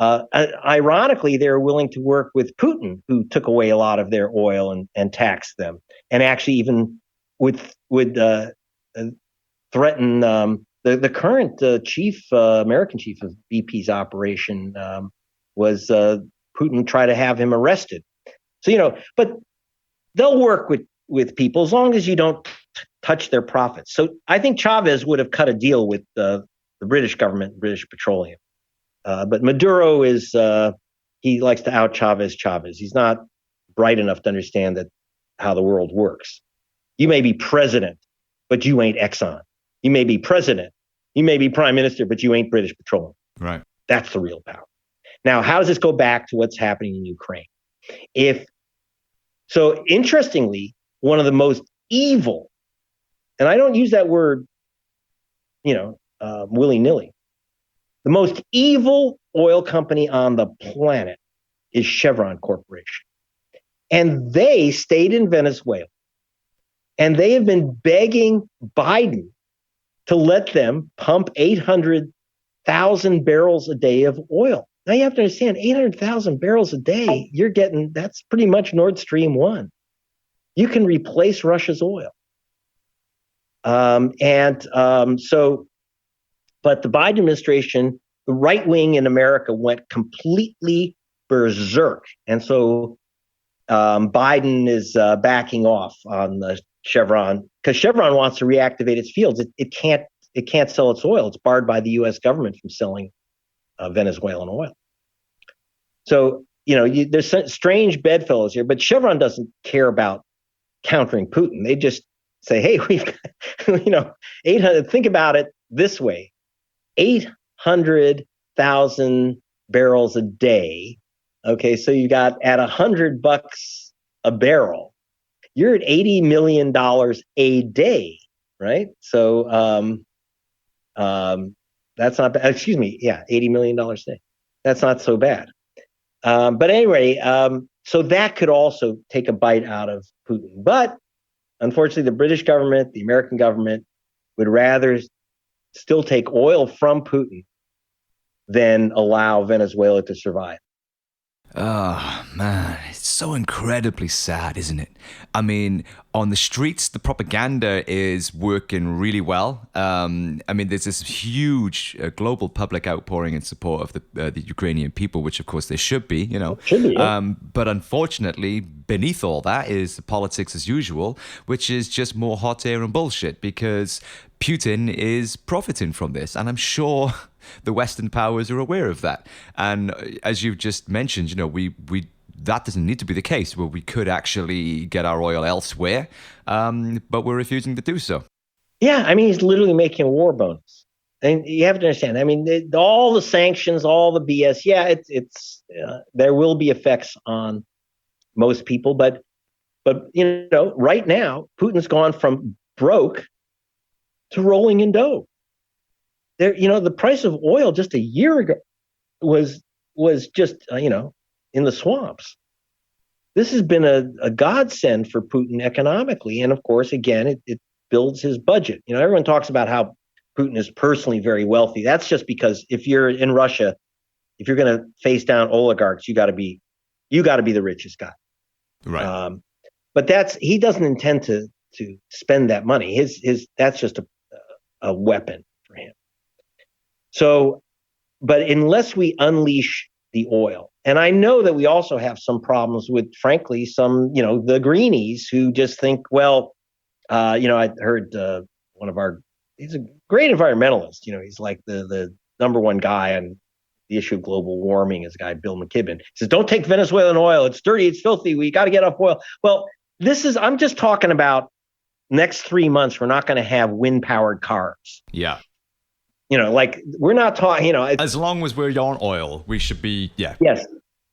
Ironically, they were willing to work with Putin, who took away a lot of their oil and taxed them, and actually even would threaten the current American chief of BP's operation was Putin tried to have him arrested. So but they'll work with people as long as you don't touch their profits. So I think Chavez would have cut a deal with the British government, British Petroleum. But Maduro he likes to out Chavez. He's not bright enough to understand how the world works. You may be president, but you ain't Exxon. You may be president, you may be prime minister, but you ain't British Petroleum. Right. That's the real power. Now, how does this go back to what's happening in Ukraine? So interestingly, one of the most evil, and I don't use that word, willy-nilly. The most evil oil company on the planet is Chevron Corporation. And they stayed in Venezuela. And they have been begging Biden to let them pump 800,000 barrels a day of oil. Now you have to understand, 800,000 barrels a day, that's pretty much Nord Stream 1. You can replace Russia's oil. But the Biden administration, the right wing in America went completely berserk. And so Biden is backing off on the Chevron because Chevron wants to reactivate its fields. It can't sell its oil. It's barred by the U.S. government from selling Venezuelan oil. So, there's strange bedfellows here, but Chevron doesn't care about countering Putin. They just say, hey, we've got, 800, think about it this way, 800,000 barrels a day. Okay, so you got at $100 a barrel, you're at $80 million a day, right? So that's not bad. Excuse me, yeah, $80 million a day. That's not so bad. But anyway, so that could also take a bite out of Putin. But unfortunately, the British government, the American government would rather still take oil from Putin than allow Venezuela to survive. Oh, man, it's so incredibly sad, isn't it? I mean, on the streets, the propaganda is working really well. There's this huge global public outpouring in support of the Ukrainian people, which, of course, there should be, Should be, yeah. But unfortunately, beneath all that is the politics as usual, which is just more hot air and bullshit because Putin is profiting from this. And I'm sure the Western powers are aware of that. And as you've just mentioned, we that doesn't need to be the case where we could actually get our oil elsewhere, but we're refusing to do so. Yeah, he's literally making a war bonus. And you have to understand, all the sanctions, all the BS, yeah, it's there will be effects on most people, but right now, Putin's gone from broke to rolling in dough. The price of oil just a year ago was just, in the swamps. This has been a godsend for Putin economically. And of course, again, it builds his budget. Everyone talks about how Putin is personally very wealthy. That's just because if you're in Russia, if you're going to face down oligarchs, you got to be the richest guy. Right. But he doesn't intend to spend that money. His that's just a weapon for him. So, but unless we unleash the oil, and I know that we also have some problems with, frankly, the greenies who just think, well, I heard he's a great environmentalist. He's like the number one guy on the issue of global warming is a guy, Bill McKibben. He says, don't take Venezuelan oil. It's dirty. It's filthy. We got to get off oil. Well, I'm just talking about next 3 months. We're not going to have wind powered cars. Yeah. We're not talking, as long as we're on oil, we should be. Yeah. Yes.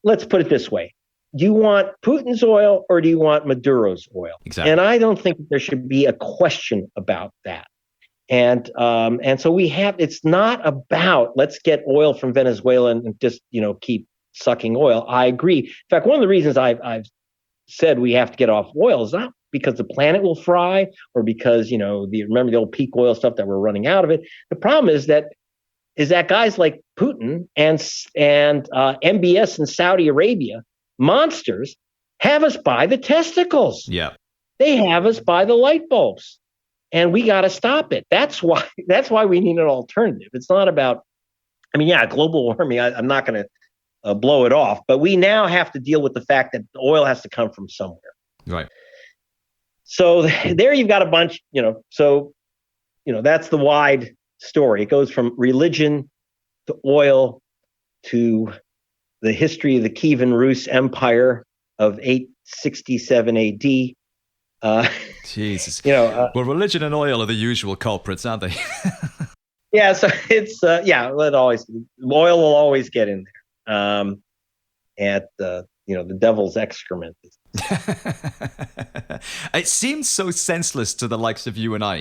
Let's put it this way. Do you want Putin's oil or do you want Maduro's oil? Exactly. And I don't think there should be a question about that. And so it's not about let's get oil from Venezuela and just, keep sucking oil. I agree. In fact, one of the reasons I've said we have to get off oil is not because the planet will fry or because, remember the old peak oil stuff that we're running out of it. The problem is that guys like Putin and MBS in Saudi Arabia, monsters, have us by the testicles. Yeah. They have us by the light bulbs. And we got to stop it. That's why we need an alternative. It's not about, global warming, I'm not going to blow it off, but we now have to deal with the fact that the oil has to come from somewhere. Right. So there you've got a bunch, that's the wide story. It goes from religion to oil to the history of the Kievan Rus Empire of 867 AD. Jesus. Well, religion and oil are the usual culprits, aren't they? Yeah. So it's, oil will always get in there. The devil's excrement. It seems so senseless to the likes of you and I,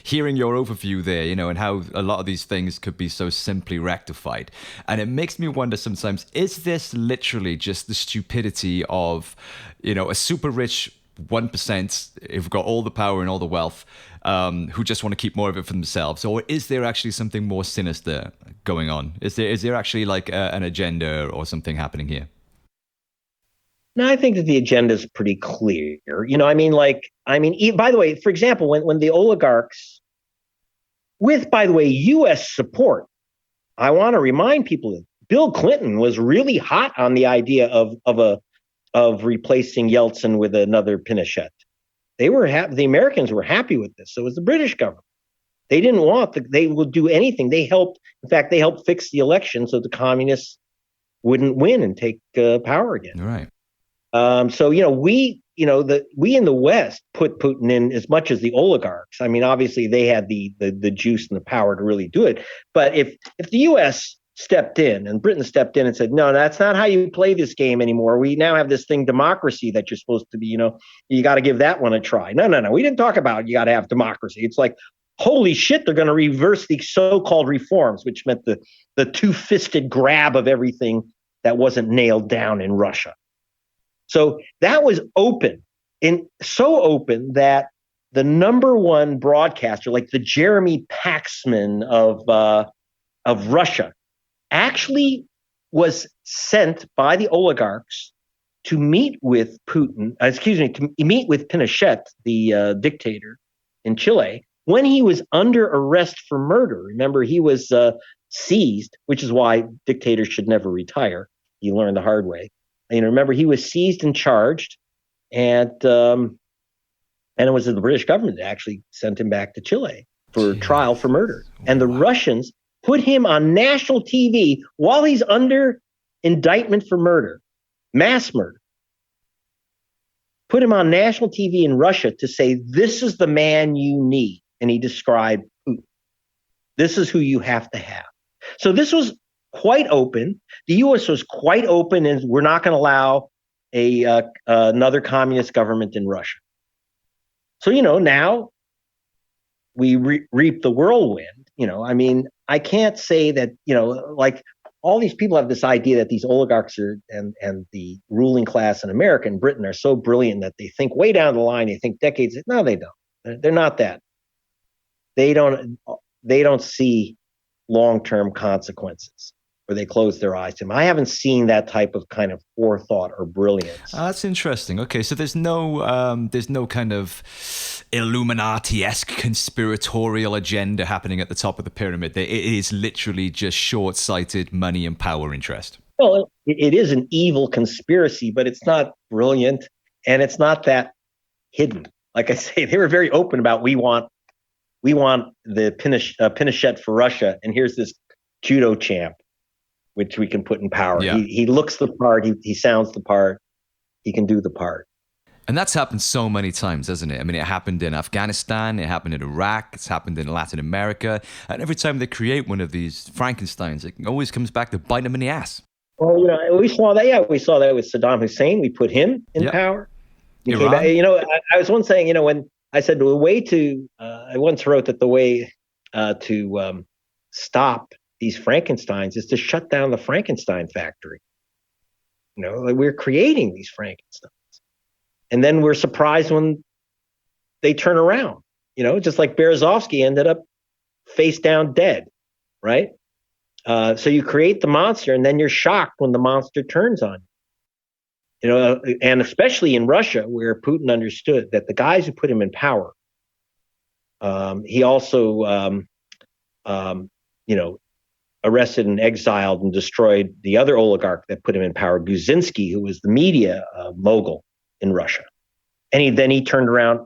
hearing your overview there, and how a lot of these things could be so simply rectified. And it makes me wonder sometimes, is this literally just the stupidity of, a super rich 1% who've got all the power and all the wealth, who just want to keep more of it for themselves? Or is there actually something more sinister going on? Is there actually like an agenda or something happening here? No, I think that the agenda is pretty clear. By the way, for example, when the oligarchs, with, by the way, U.S. support, I want to remind people that Bill Clinton was really hot on the idea of replacing Yeltsin with another Pinochet. The Americans were happy with this. So was the British government. They didn't they would do anything. They helped fix the election so the communists wouldn't win and take power again. Right. We in the West put Putin in as much as the oligarchs. Obviously they had the juice and the power to really do it. But if the U.S. stepped in and Britain stepped in and said, no, that's not how you play this game anymore. We now have this thing, democracy, that you're supposed to be, you got to give that one a try. No. We didn't talk about you got to have democracy. It's like, holy shit, they're going to reverse the so-called reforms, which meant the two-fisted grab of everything that wasn't nailed down in Russia. So that was open, and so open that the number one broadcaster, like the Jeremy Paxman of Russia, actually was sent by the oligarchs to meet with to meet with Pinochet, the dictator in Chile, when he was under arrest for murder. Remember, he was seized, which is why dictators should never retire. You learn the hard way. Remember, he was seized and charged, and it was the British government that actually sent him back to Chile for trial for murder. And the Russians put him on national TV while he's under indictment for murder, mass murder. Put him on national TV in Russia to say, this is the man you need. And he described Putin. This is who you have to have. So this was quite open. The U.S. was quite open, and we're not going to allow another communist government in Russia. So, now we reap the whirlwind. I can't say that, all these people have this idea that these oligarchs and the ruling class in America and Britain are so brilliant that they think way down the line, they think decades. No, they don't. They're not that. They don't see long-term consequences, or they close their eyes to them. I haven't seen that type of kind of forethought or brilliance. That's interesting. Okay, so there's no kind of Illuminati-esque conspiratorial agenda happening at the top of the pyramid. It is literally just short-sighted money and power interest. Well, it is an evil conspiracy, but it's not brilliant, and it's not that hidden. Like I say, they were very open about we want the Pinochet for Russia, and here's this judo champ, which we can put in power. Yeah. He looks the part, he sounds the part, he can do the part. And that's happened so many times, hasn't it? I mean, it happened in Afghanistan, it happened in Iraq, it's happened in Latin America, and every time they create one of these Frankensteins, it always comes back to bite them in the ass. Well, we saw that. Yeah, we saw that with Saddam Hussein. We put him in power. Iran. I was once saying, when I said the way to, I once wrote that the way to stop these Frankensteins is to shut down the Frankenstein factory. We're creating these Frankensteins, and then we're surprised when they turn around. Just like Berezovsky ended up face down dead, right? So you create the monster, and then you're shocked when the monster turns on you. And especially in Russia, where Putin understood that the guys who put him in power, he also, arrested and exiled and destroyed the other oligarch that put him in power, Guzinski, who was the media mogul in Russia. And then he turned around,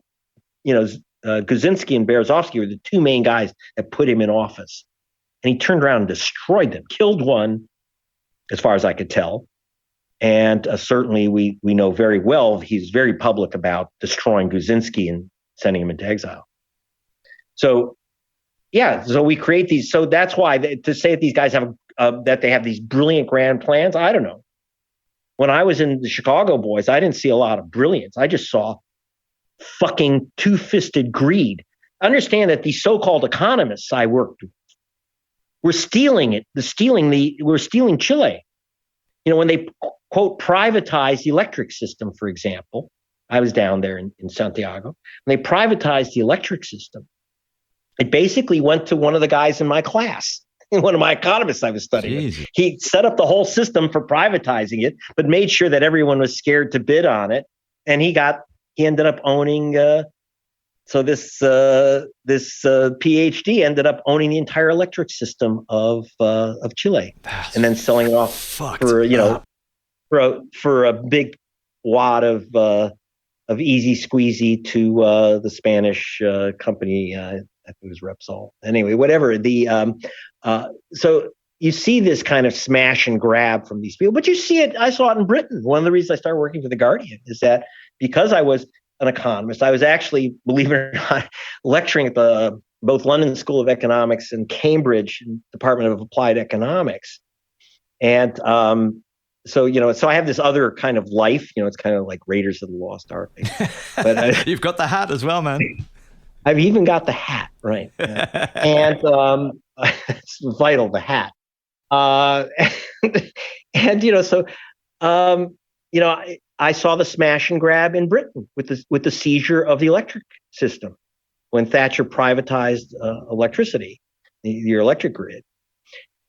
Guzinski and Berezovsky were the two main guys that put him in office. And he turned around and destroyed them, killed one, as far as I could tell. And certainly we know very well he's very public about destroying Guzinski and sending him into exile. So, so we create these. So that's why to say that these guys have that they have these brilliant grand plans, I don't know. When I was in the Chicago Boys, I didn't see a lot of brilliance. I just saw fucking two-fisted greed. Understand that these so-called economists I worked with were stealing it. We're stealing Chile. When they quote privatized the electric system, for example, I was down there in Santiago, and they privatized the electric system. It basically went to one of the guys in my class, one of my economists I was studying with. He set up the whole system for privatizing it, but made sure that everyone was scared to bid on it. And he ended up owning. So this PhD ended up owning the entire electric system of Chile, and then selling it off for a big wad of easy squeezy to the Spanish company. I think it was Repsol. Anyway, whatever. So you see this kind of smash and grab from these people, but you see it. I saw it in Britain. One of the reasons I started working for The Guardian is that because I was an economist, I was actually, believe it or not, lecturing at the both London School of Economics and Cambridge Department of Applied Economics. And so I have this other kind of life. It's kind of like Raiders of the Lost Ark. But you've got the hat as well, man. I've even got the hat, right? And it's vital, the hat. I saw the smash and grab in Britain with the seizure of the electric system when Thatcher privatized electricity, your electric grid.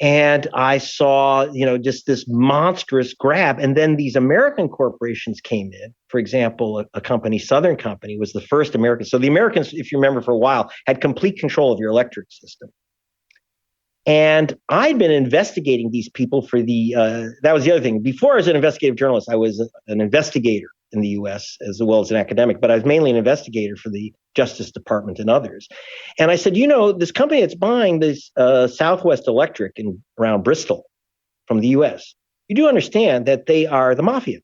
And I saw, just this monstrous grab. And then these American corporations came in. For example, a company, Southern Company, was the first American. So the Americans, if you remember, for a while, had complete control of your electric system. And I'd been investigating these people for that was the other thing. Before I was an investigative journalist, I was an investigator in the U.S. as well as an academic, but I was mainly an investigator for the Justice Department and others. And I said, this company that's buying this Southwest Electric around Bristol from the U.S., you do understand that they are the mafia,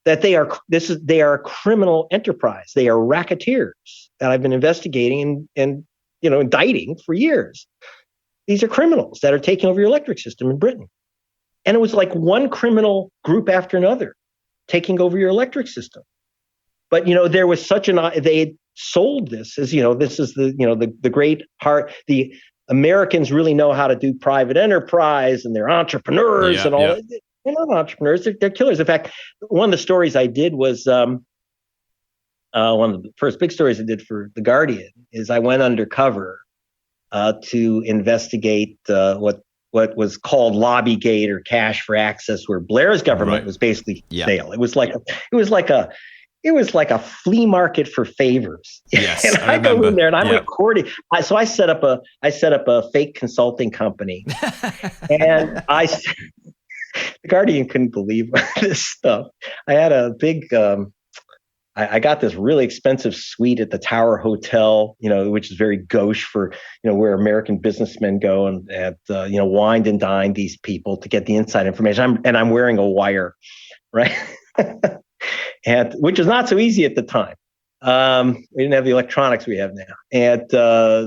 that they are a criminal enterprise. They are racketeers that I've been investigating and indicting for years. These are criminals that are taking over your electric system in Britain. And it was like one criminal group after another taking over your electric system. But, there was they had sold this as, this is the great heart, the Americans really know how to do private enterprise and they're entrepreneurs and all that. They're not entrepreneurs, they're killers. In fact, one of the stories I did was one of the first big stories I did for The Guardian is I went undercover to investigate what was called Lobbygate or Cash for Access, where Blair's government was basically for sale. It was like a flea market for favors. Yes, and I go in there and I'm recording. So I set up a fake consulting company, and The Guardian couldn't believe this stuff. I had a big. I got this really expensive suite at the Tower Hotel, which is very gauche for, where American businessmen go and wined and dined these people to get the inside information. I'm wearing a wire, right? And which is not so easy at the time. We didn't have the electronics we have now. And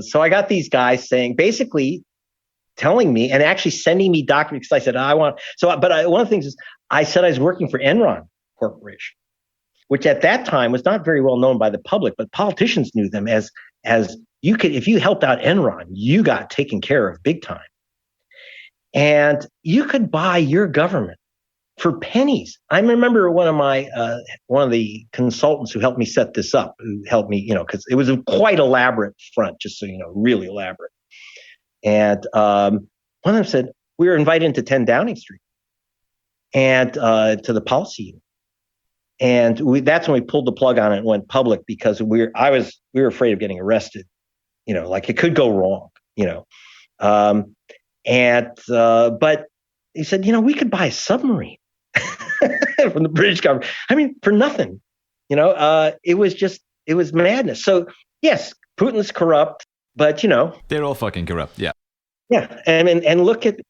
so I got these guys basically telling me and actually sending me documents because I said, one of the things is I said I was working for Enron Corporation, which at that time was not very well known by the public, but politicians knew them as you could, if you helped out Enron, you got taken care of big time. And you could buy your government for pennies. I remember one of the consultants who helped me set this up, who helped me, because it was a quite elaborate front, just so you know, really elaborate. And one of them said, we were invited into 10 Downing Street and to the policy unit. And that's when we pulled the plug on it and went public because we were afraid of getting arrested, like it could go wrong, but he said, we could buy a submarine from the British government. I mean, for nothing, it was madness. So yes, Putin's corrupt, but they're all fucking corrupt. Yeah. Yeah. And look at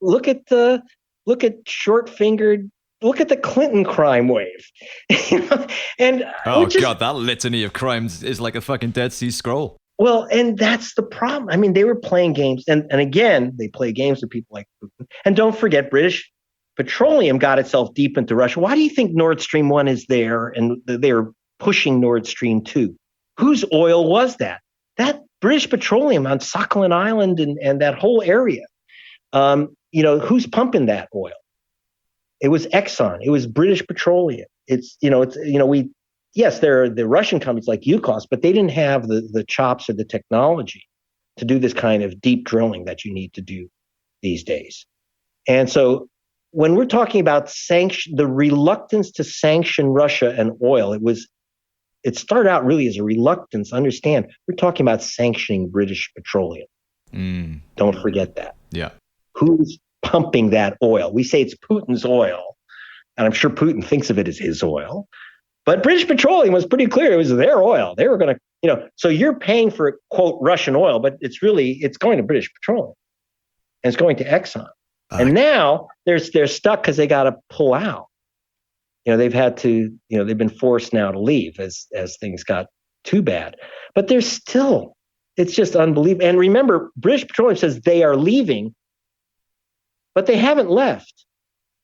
short-fingered. Look at the Clinton crime wave. And God, that litany of crimes is like a fucking Dead Sea Scroll. Well, and that's the problem. I mean, they were playing games, and again, they play games with people like Putin. And don't forget, British Petroleum got itself deep into Russia. Why do you think Nord Stream 1 is there and they were pushing Nord Stream 2? Whose oil was that? That British Petroleum on Sakhalin Island and that whole area. Who's pumping that oil? It was Exxon. It was British Petroleum. There are the Russian companies like Yukos, but they didn't have the chops or the technology to do this kind of deep drilling that you need to do these days. And so when we're talking about the reluctance to sanction Russia and oil, it started out really as a reluctance. Understand, we're talking about sanctioning British Petroleum. Don't forget that. Yeah. Who's pumping that oil? We say it's Putin's oil, and I'm sure Putin thinks of it as his oil. But British Petroleum was pretty clear. It was their oil. They were going to, so you're paying for, quote, Russian oil, but it's going to British Petroleum and it's going to Exxon. And now they're stuck because they got to pull out. They've had to, they've been forced now to leave as things got too bad. But they're still, it's just unbelievable. And remember, British Petroleum says they are leaving, but they haven't left.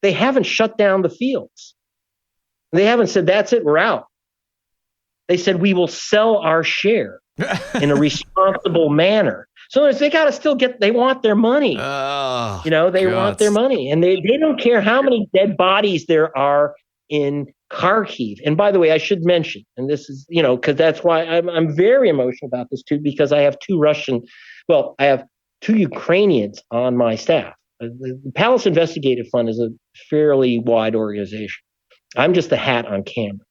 They haven't shut down the fields. They haven't said, that's it, we're out. They said, we will sell our share in a responsible manner. So they got to still they want their money. They want their money. And they don't care how many dead bodies there are in Kharkiv. And by the way, I should mention, and this is, because that's why I'm very emotional about this too, because I have I have two Ukrainians on my staff. The Palast Investigative Fund is a fairly wide organization. I'm just a hat on camera.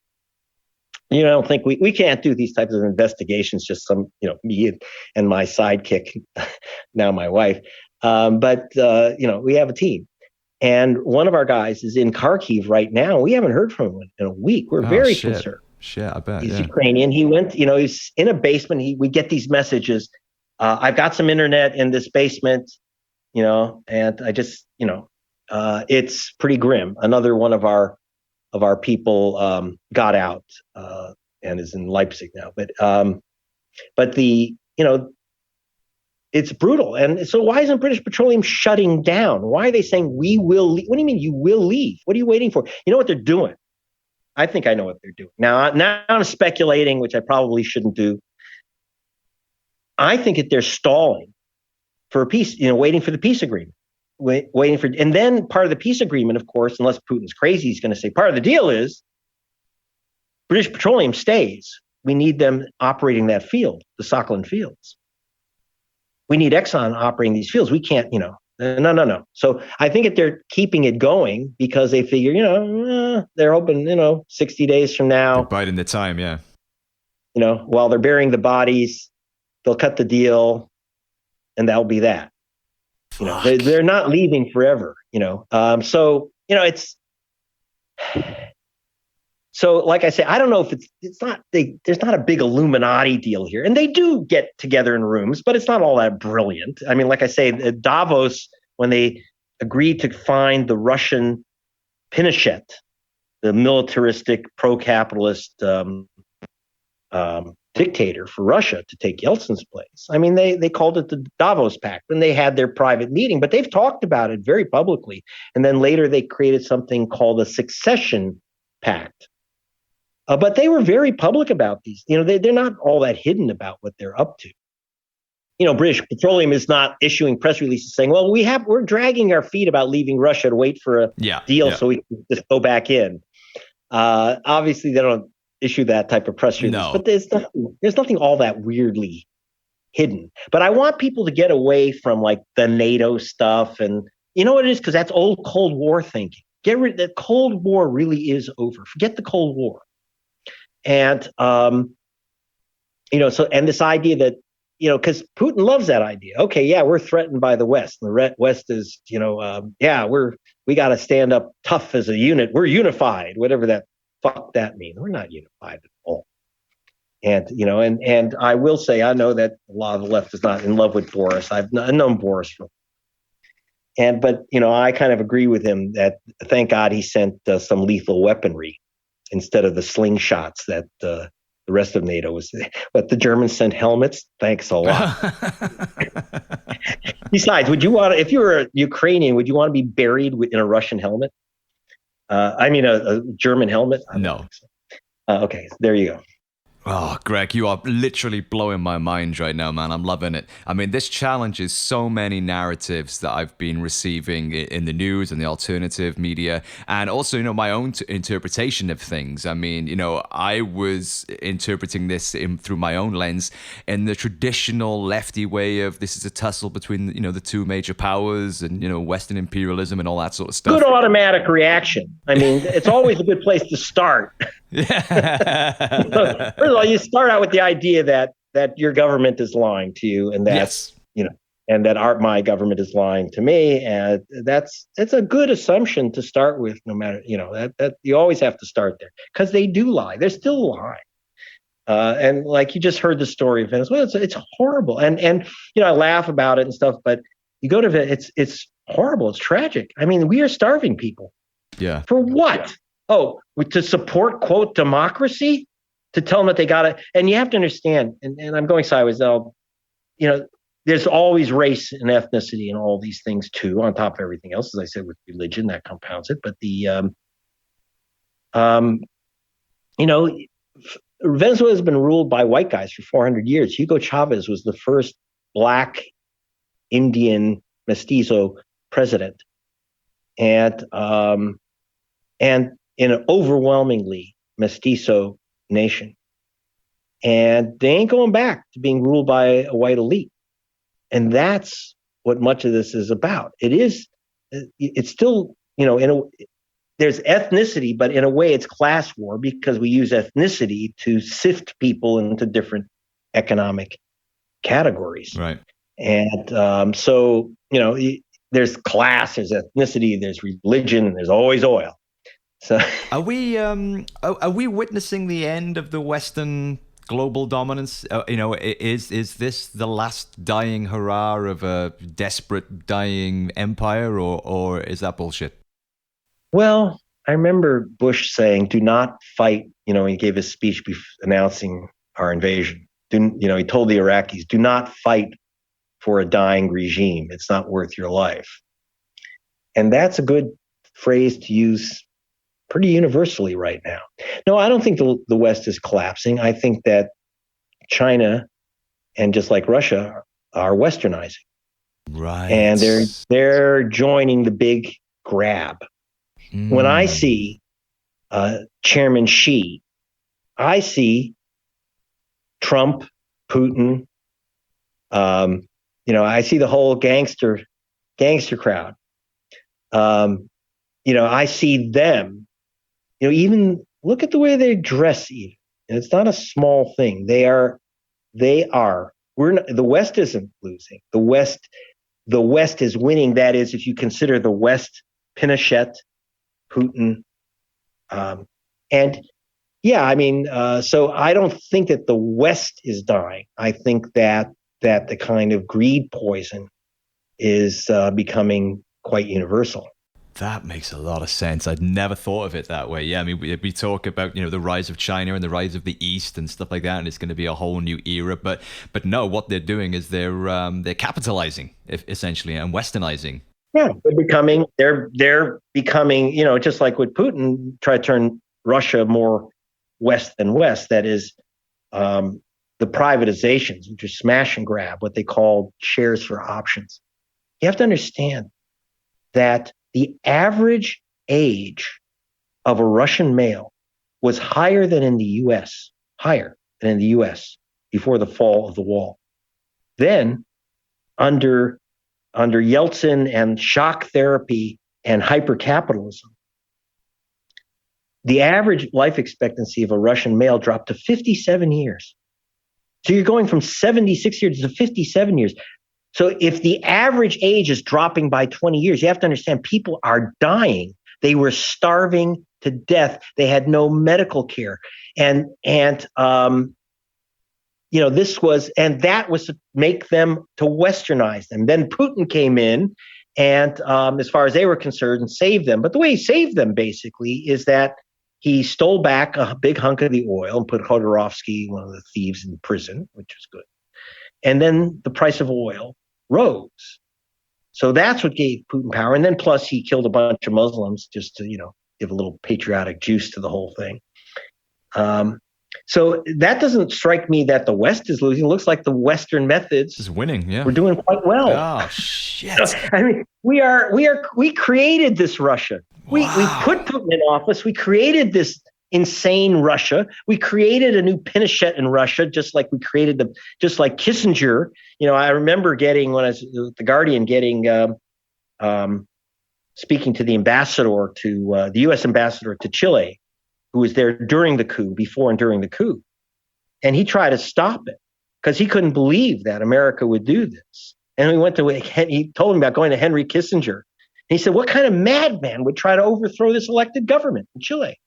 I don't think we can't do these types of investigations, just me and my sidekick, now my wife. But we have a team. And one of our guys is in Kharkiv right now. We haven't heard from him in a week. We're very concerned. Shit, I bet. He's Ukrainian. He went, he's in a basement. We get these messages. I've got some internet in this basement, and I just, it's pretty grim. Another one of our people got out and is in Leipzig now. But it's brutal. And so why isn't British Petroleum shutting down? Why are they saying we will leave? What do you mean you will leave? What are you waiting for? You know what they're doing? I think I know what they're doing. Now I'm speculating, which I probably shouldn't do. I think that they're stalling for a peace, waiting for the peace agreement. And then part of the peace agreement, of course, unless Putin's crazy, he's going to say part of the deal is British Petroleum stays. We need them operating that field, the Sakhalin fields. We need Exxon operating these fields. We can't, no. So I think that they're keeping it going because they figure, they're hoping, 60 days from now. They're biding the time, yeah. While they're burying the bodies, they'll cut the deal, and that'll be that. They're not leaving forever. So it's. So, like I say, I don't know if it's not. There's not a big Illuminati deal here, and they do get together in rooms, but it's not all that brilliant. I mean, like I say, at Davos, when they agreed to find the Russian Pinochet, the militaristic, pro-capitalist dictator for Russia to take Yeltsin's place. I mean, they called it the Davos Pact, and they had their private meeting, but they've talked about it very publicly. And then later they created something called the Succession Pact. But they were very public about these. They're not all that hidden about what they're up to. British Petroleum is not issuing press releases saying, well, we're dragging our feet about leaving Russia to wait for a deal so we can just go back in. Obviously, they don't issue that type of press release, but there's nothing all that weirdly hidden. But I want people to get away from like the NATO stuff, and you know what it is, because that's old Cold War thinking. The Cold War really is over. Forget the Cold War, and and this idea that because Putin loves that idea. Okay, yeah, we're threatened by the West. The West is we got to stand up tough as a unit. We're unified, whatever that. Fuck that mean. We're not unified at all. And, and I will say, I know that a lot of the left is not in love with Boris. I've known Boris but I kind of agree with him that thank God he sent some lethal weaponry instead of the slingshots that the rest of NATO was. But the Germans sent helmets. Thanks a lot. Besides, if you were a Ukrainian, would you want to be buried in a Russian helmet? A German helmet? No. Okay, there you go. Oh, Greg, you are literally blowing my mind right now, man. I'm loving it. I mean, this challenges so many narratives that I've been receiving in the news and the alternative media, and also, my own interpretation of things. I mean, I was interpreting this through my own lens in the traditional lefty way of this is a tussle between, the two major powers and, Western imperialism and all that sort of stuff. Good automatic reaction. I mean, it's always a good place to start. Yeah. First of all, you start out with the idea that your government is lying to you, and that's and that my government is lying to me, and it's a good assumption to start with. No matter that you always have to start there because they do lie. They're still lying, and like you just heard the story of Venezuela, it's horrible, and I laugh about it and stuff, but you go to it's horrible. It's tragic. I mean, we are starving people. Yeah. For what? Oh, to support, quote, democracy? To tell them that they got it. And you have to understand, and I'm going sideways, though, there's always race and ethnicity and all these things, too, on top of everything else. As I said, with religion, that compounds it. But Venezuela has been ruled by white guys for 400 years. Hugo Chavez was the first Black Indian mestizo president. And in an overwhelmingly mestizo nation. And they ain't going back to being ruled by a white elite. And that's what much of this is about. It's still, there's ethnicity, but in a way it's class war because we use ethnicity to sift people into different economic categories. Right. And so, there's class, there's ethnicity, there's religion, and there's always oil. So are we witnessing the end of the Western global dominance? Is this the last dying hurrah of a desperate dying empire, or is that bullshit? Well, I remember Bush saying, "Do not fight." He gave his speech announcing our invasion. He told the Iraqis, "Do not fight for a dying regime. It's not worth your life." And that's a good phrase to use pretty universally right now. No, I don't think the West is collapsing. I think that China, and just like Russia, are westernizing. Right. And they're joining the big grab. When I see Chairman Xi, I see Trump, Putin. I see the whole gangster crowd. I see them. Even look at the way they dress. Even, and it's not a small thing. They are. We're not, the West isn't losing. The West is winning. That is, if you consider the West, Pinochet, Putin, and yeah, I mean, so I don't think that the West is dying. I think that the kind of greed poison is becoming quite universal. That makes a lot of sense. I'd never thought of it that way. Yeah, I mean, we talk about the rise of China and the rise of the East and stuff like that, and it's going to be a whole new era. But no, what they're doing is they're capitalizing essentially and westernizing. Yeah, they're becoming just like with Putin tried to turn Russia more West than West. That is the privatizations, which are smash and grab, what they call shares for options. You have to understand that the average age of a Russian male was higher than in the U.S. Before the fall of the wall. Then, under Yeltsin and shock therapy and hypercapitalism, the average life expectancy of a Russian male dropped to 57 years. So you're going from 76 years to 57 years. So if the average age is dropping by 20 years, you have to understand people are dying. They were starving to death. They had no medical care. And that was to make them, to westernize them. Then Putin came in and as far as they were concerned, saved them. But the way he saved them basically is that he stole back a big hunk of the oil and put Khodorkovsky, one of the thieves, in prison, which was good. And then the price of oil rose. So that's what gave Putin power. And then plus he killed a bunch of Muslims just to, give a little patriotic juice to the whole thing. So that doesn't strike me that the West is losing. It looks like the Western methods is winning. Yeah, we're doing quite well. Oh shit! I mean, we created this Russia. We put Putin in office. We created this insane Russia. We created a new Pinochet in Russia, just like Kissinger. I remember when I was at the Guardian, speaking to the ambassador the U.S. ambassador to Chile, who was there before and during the coup. And he tried to stop it because he couldn't believe that America would do this. And he told him about going to Henry Kissinger. And he said, what kind of madman would try to overthrow this elected government in Chile?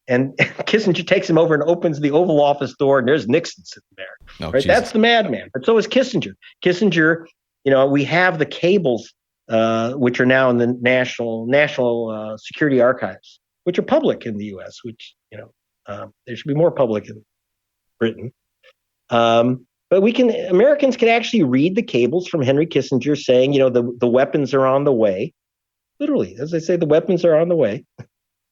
And Kissinger takes him over and opens the Oval Office door, and there's Nixon sitting there. Right? That's the madman. But so is Kissinger. Kissinger, we have the cables, which are now in the National Security Archives, which are public in the U.S., which, there should be more public in Britain. But Americans can actually read the cables from Henry Kissinger saying, the weapons are on the way. Literally, as I say, the weapons are on the way.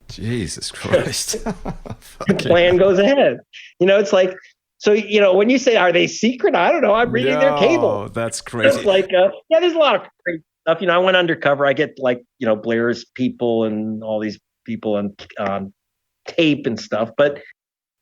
Jesus Christ. The plan goes ahead. It's like, so, when you say, are they secret? I don't know. I'm reading their cable. That's crazy. It's like, there's a lot of crazy stuff. I went undercover. I get Blair's people and all these people on tape and stuff. But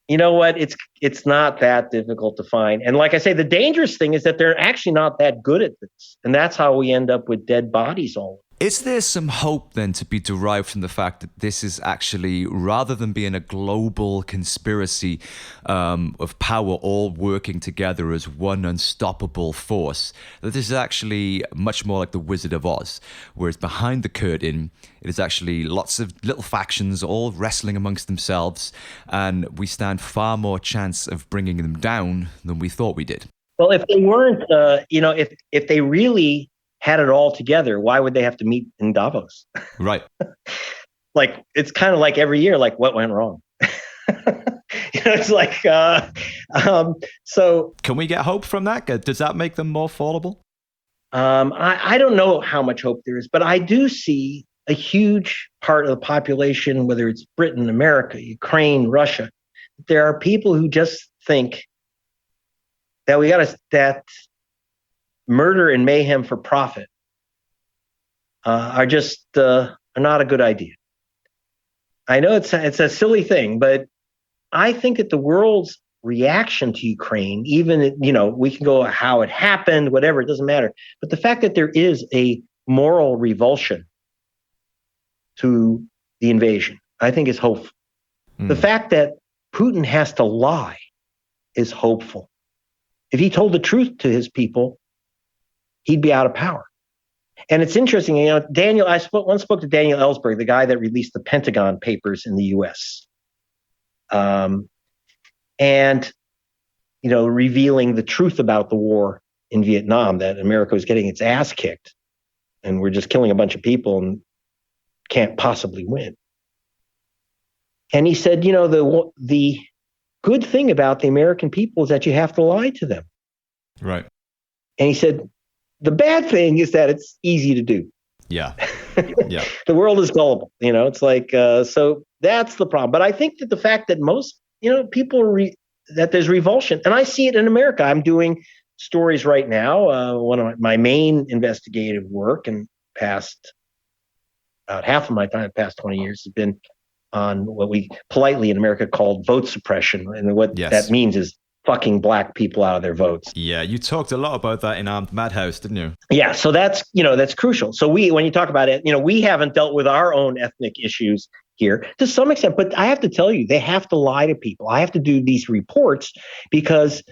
you know what? It's not that difficult to find. And like I say, the dangerous thing is that they're actually not that good at this. And that's how we end up with dead bodies all over. Is there some hope then to be derived from the fact that this is actually, rather than being a global conspiracy of power all working together as one unstoppable force, that this is actually much more like the Wizard of Oz, whereas behind the curtain, it is actually lots of little factions all wrestling amongst themselves, and we stand far more chance of bringing them down than we thought we did? Well, if they weren't, if they really had it all together, why would they have to meet in Davos? Right. Like, it's kind of like every year, like, what went wrong? It's like, so. Can we get hope from that? Does that make them more fallible? I don't know how much hope there is, but I do see a huge part of the population, whether it's Britain, America, Ukraine, Russia, there are people who just think that murder and mayhem for profit are not a good idea. I know it's a silly thing, but I think that the world's reaction to Ukraine, even, we can go how it happened, whatever, it doesn't matter. But the fact that there is a moral revulsion to the invasion, I think is hopeful. The fact that Putin has to lie is hopeful. If he told the truth to his people, he'd be out of power. And it's interesting, Daniel, once spoke to Daniel Ellsberg, the guy that released the Pentagon Papers in the US. And, revealing the truth about the war in Vietnam, that America was getting its ass kicked and we're just killing a bunch of people and can't possibly win. And he said, the good thing about the American people is that you have to lie to them. Right. And he said, the bad thing is that it's easy to do. Yeah. Yeah. The world is gullible. It's like, so that's the problem. But I think that the fact that most, people that there's revulsion, and I see it in America. I'm doing stories right now. One of my main investigative work and about half of my time, the past 20 years, has been on what we politely in America called vote suppression. And what that means is fucking black people out of their votes. Yeah, you talked a lot about that in Armed Madhouse, didn't you? Yeah, so that's crucial. So when you talk about it, we haven't dealt with our own ethnic issues here to some extent, but I have to tell you, they have to lie to people. I have to do these reports because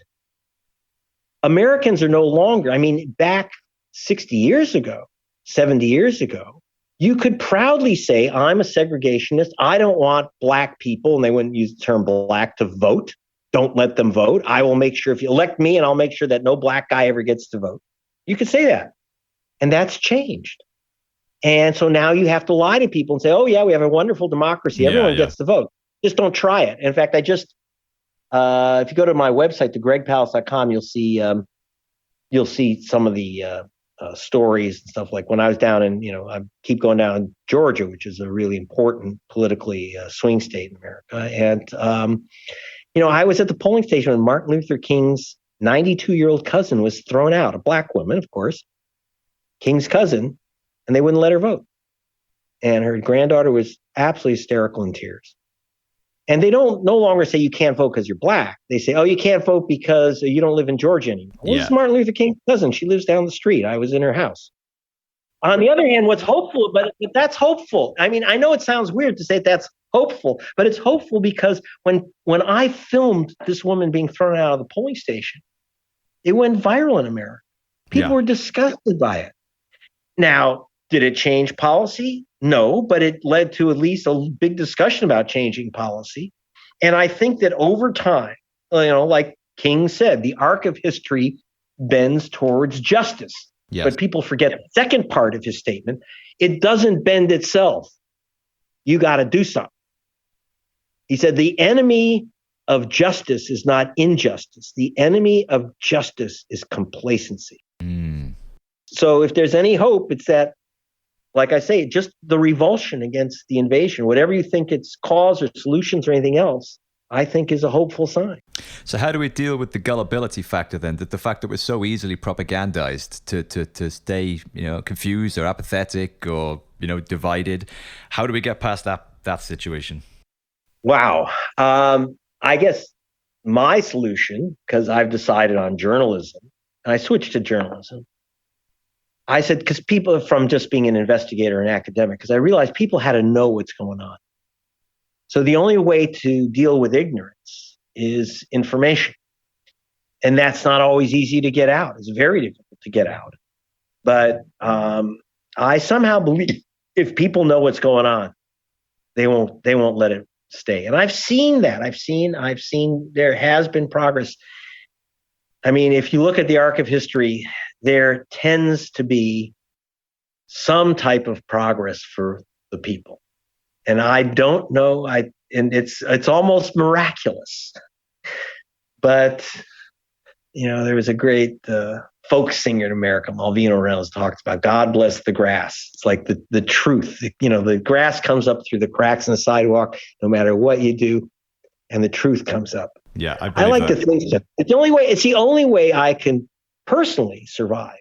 Americans are no longer, back 60 years ago, 70 years ago, you could proudly say, I'm a segregationist. I don't want black people, and they wouldn't use the term black, to vote. Don't let them vote. I will make sure if you elect me, and I'll make sure that no black guy ever gets to vote. You could say that. And that's changed. And so now you have to lie to people and say, oh, yeah, we have a wonderful democracy. Everyone gets to vote. Just don't try it. In fact, if you go to my website, thegregpalast.com, you'll see some of the stories and stuff. Like when I was down in, I keep going down in Georgia, which is a really important politically swing state in America. And, I was at the polling station when Martin Luther King's 92-year-old cousin was thrown out, a black woman, of course, King's cousin, and they wouldn't let her vote. And her granddaughter was absolutely hysterical in tears. And they no longer say you can't vote because you're black. They say, oh, you can't vote because you don't live in Georgia anymore. Well, this is Martin Luther King's cousin. She lives down the street. I was in her house. On the other hand, what's hopeful, but that's hopeful. I know it sounds weird to say that's hopeful, but it's hopeful because when I filmed this woman being thrown out of the polling station, it went viral in America. People were disgusted by it. Now, did it change policy? No, but it led to at least a big discussion about changing policy. And I think that over time, like King said, the arc of history bends towards justice. Yes. But people forget the second part of his statement. It doesn't bend itself. You got to do something. He said, the enemy of justice is not injustice. The enemy of justice is complacency. So if there's any hope, it's that, like I say, just the revulsion against the invasion, whatever you think its cause or solutions or anything else, I think is a hopeful sign. So how do we deal with the gullibility factor then? That the fact that we're so easily propagandized to stay, confused or apathetic or, divided. How do we get past that situation? Wow. I guess my solution, because I've decided on journalism, and I switched to journalism. I said, because people, from just being an investigator and academic, because I realized people had to know what's going on. So the only way to deal with ignorance is information. And that's not always easy to get out. It's very difficult to get out. But I somehow believe if people know what's going on, they won't let it stay. And I've seen that. I've seen there has been progress. If you look at the arc of history, there tends to be some type of progress for the people. And I don't know, and it's almost miraculous. But, there was a great folk singer in America, Malvina Reynolds, talks about God bless the grass. It's like the truth. The grass comes up through the cracks in the sidewalk, no matter what you do, and the truth comes up. Yeah, I like to think so. It's the only way I can personally survive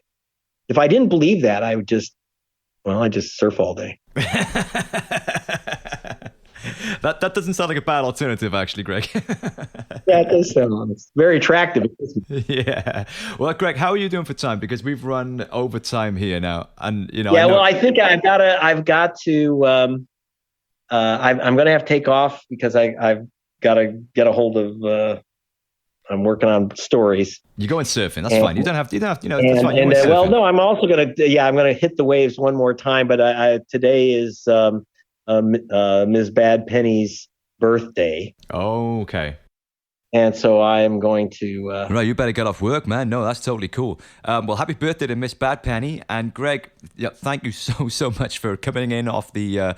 If I didn't believe that, I just surf all day. That doesn't sound like a bad alternative, actually, Greg. Yeah, it does sound very attractive. Yeah. Well, Greg, how are you doing for time? Because we've run over time here now, and Yeah, well, I think I'm going to have to take off because I've got to get a hold of. I'm working on stories. You're going surfing. That's fine. You don't have. That's fine. No, I'm also going to. Yeah, I'm going to hit the waves one more time. But today is Ms. Bad Penny's birthday. Oh, okay. And so I am going to... Right, you better get off work, man. No, that's totally cool. Well, happy birthday to Miss Bad Penny. And Greg, thank you so much for coming in off the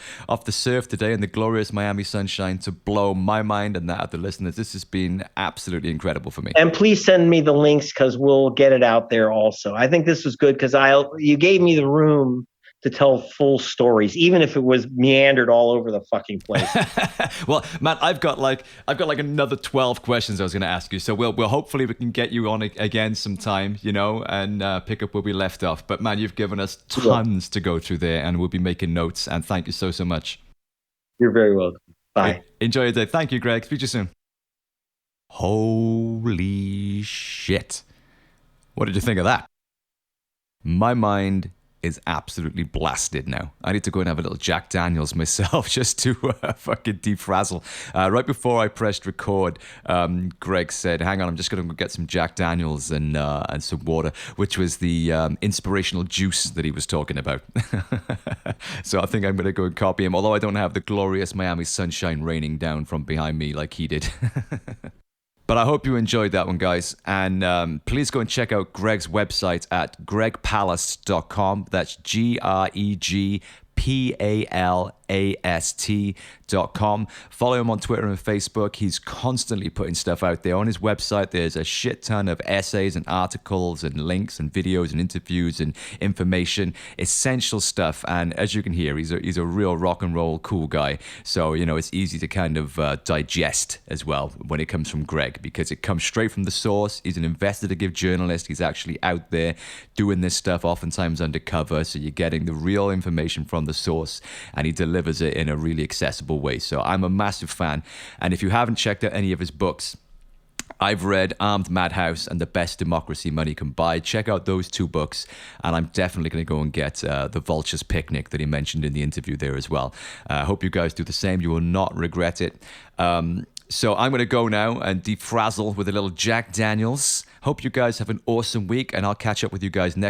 surf today in the glorious Miami sunshine to blow my mind and that of the listeners. This has been absolutely incredible for me. And please send me the links because we'll get it out there also. I think this was good because you gave me the room to tell full stories, even if it was meandered all over the fucking place. Well, man, I've got like another 12 questions I was going to ask you. So we'll hopefully we can get you on again sometime, and pick up where we left off. But man, you've given us tons to go through there, and we'll be making notes. And thank you so much. You're very welcome. Bye. Enjoy your day. Thank you, Greg. Speak to you soon. Holy shit! What did you think of that? My mind is absolutely blasted now. I need to go and have a little Jack Daniels myself just to fucking defrazzle. Right before I pressed record, Greg said, hang on, I'm just going to get some Jack Daniels and some water, which was the inspirational juice that he was talking about. So I think I'm going to go and copy him, although I don't have the glorious Miami sunshine raining down from behind me like he did. But I hope you enjoyed that one, guys. And please go and check out Greg's website at gregpalast.com. That's GregPalast.com. Follow him on Twitter and Facebook. He's constantly putting stuff out there. On his website, there's a shit ton of essays and articles and links and videos and interviews and information, essential stuff. And as you can hear, he's a real rock and roll cool guy. So, it's easy to kind of digest as well when it comes from Greg, because it comes straight from the source. He's an investigative journalist. He's actually out there doing this stuff, oftentimes undercover. So you're getting the real information from the source, and he delivers it in a really accessible way. So I'm a massive fan. And if you haven't checked out any of his books, I've read Armed Madhouse and The Best Democracy Money Can Buy. Check out those two books, and I'm definitely going to go and get the Vultures Picnic that he mentioned in the interview there as well. I hope you guys do the same. You will not regret it. So I'm going to go now and defrazzle with a little Jack Daniels. Hope you guys have an awesome week, and I'll catch up with you guys next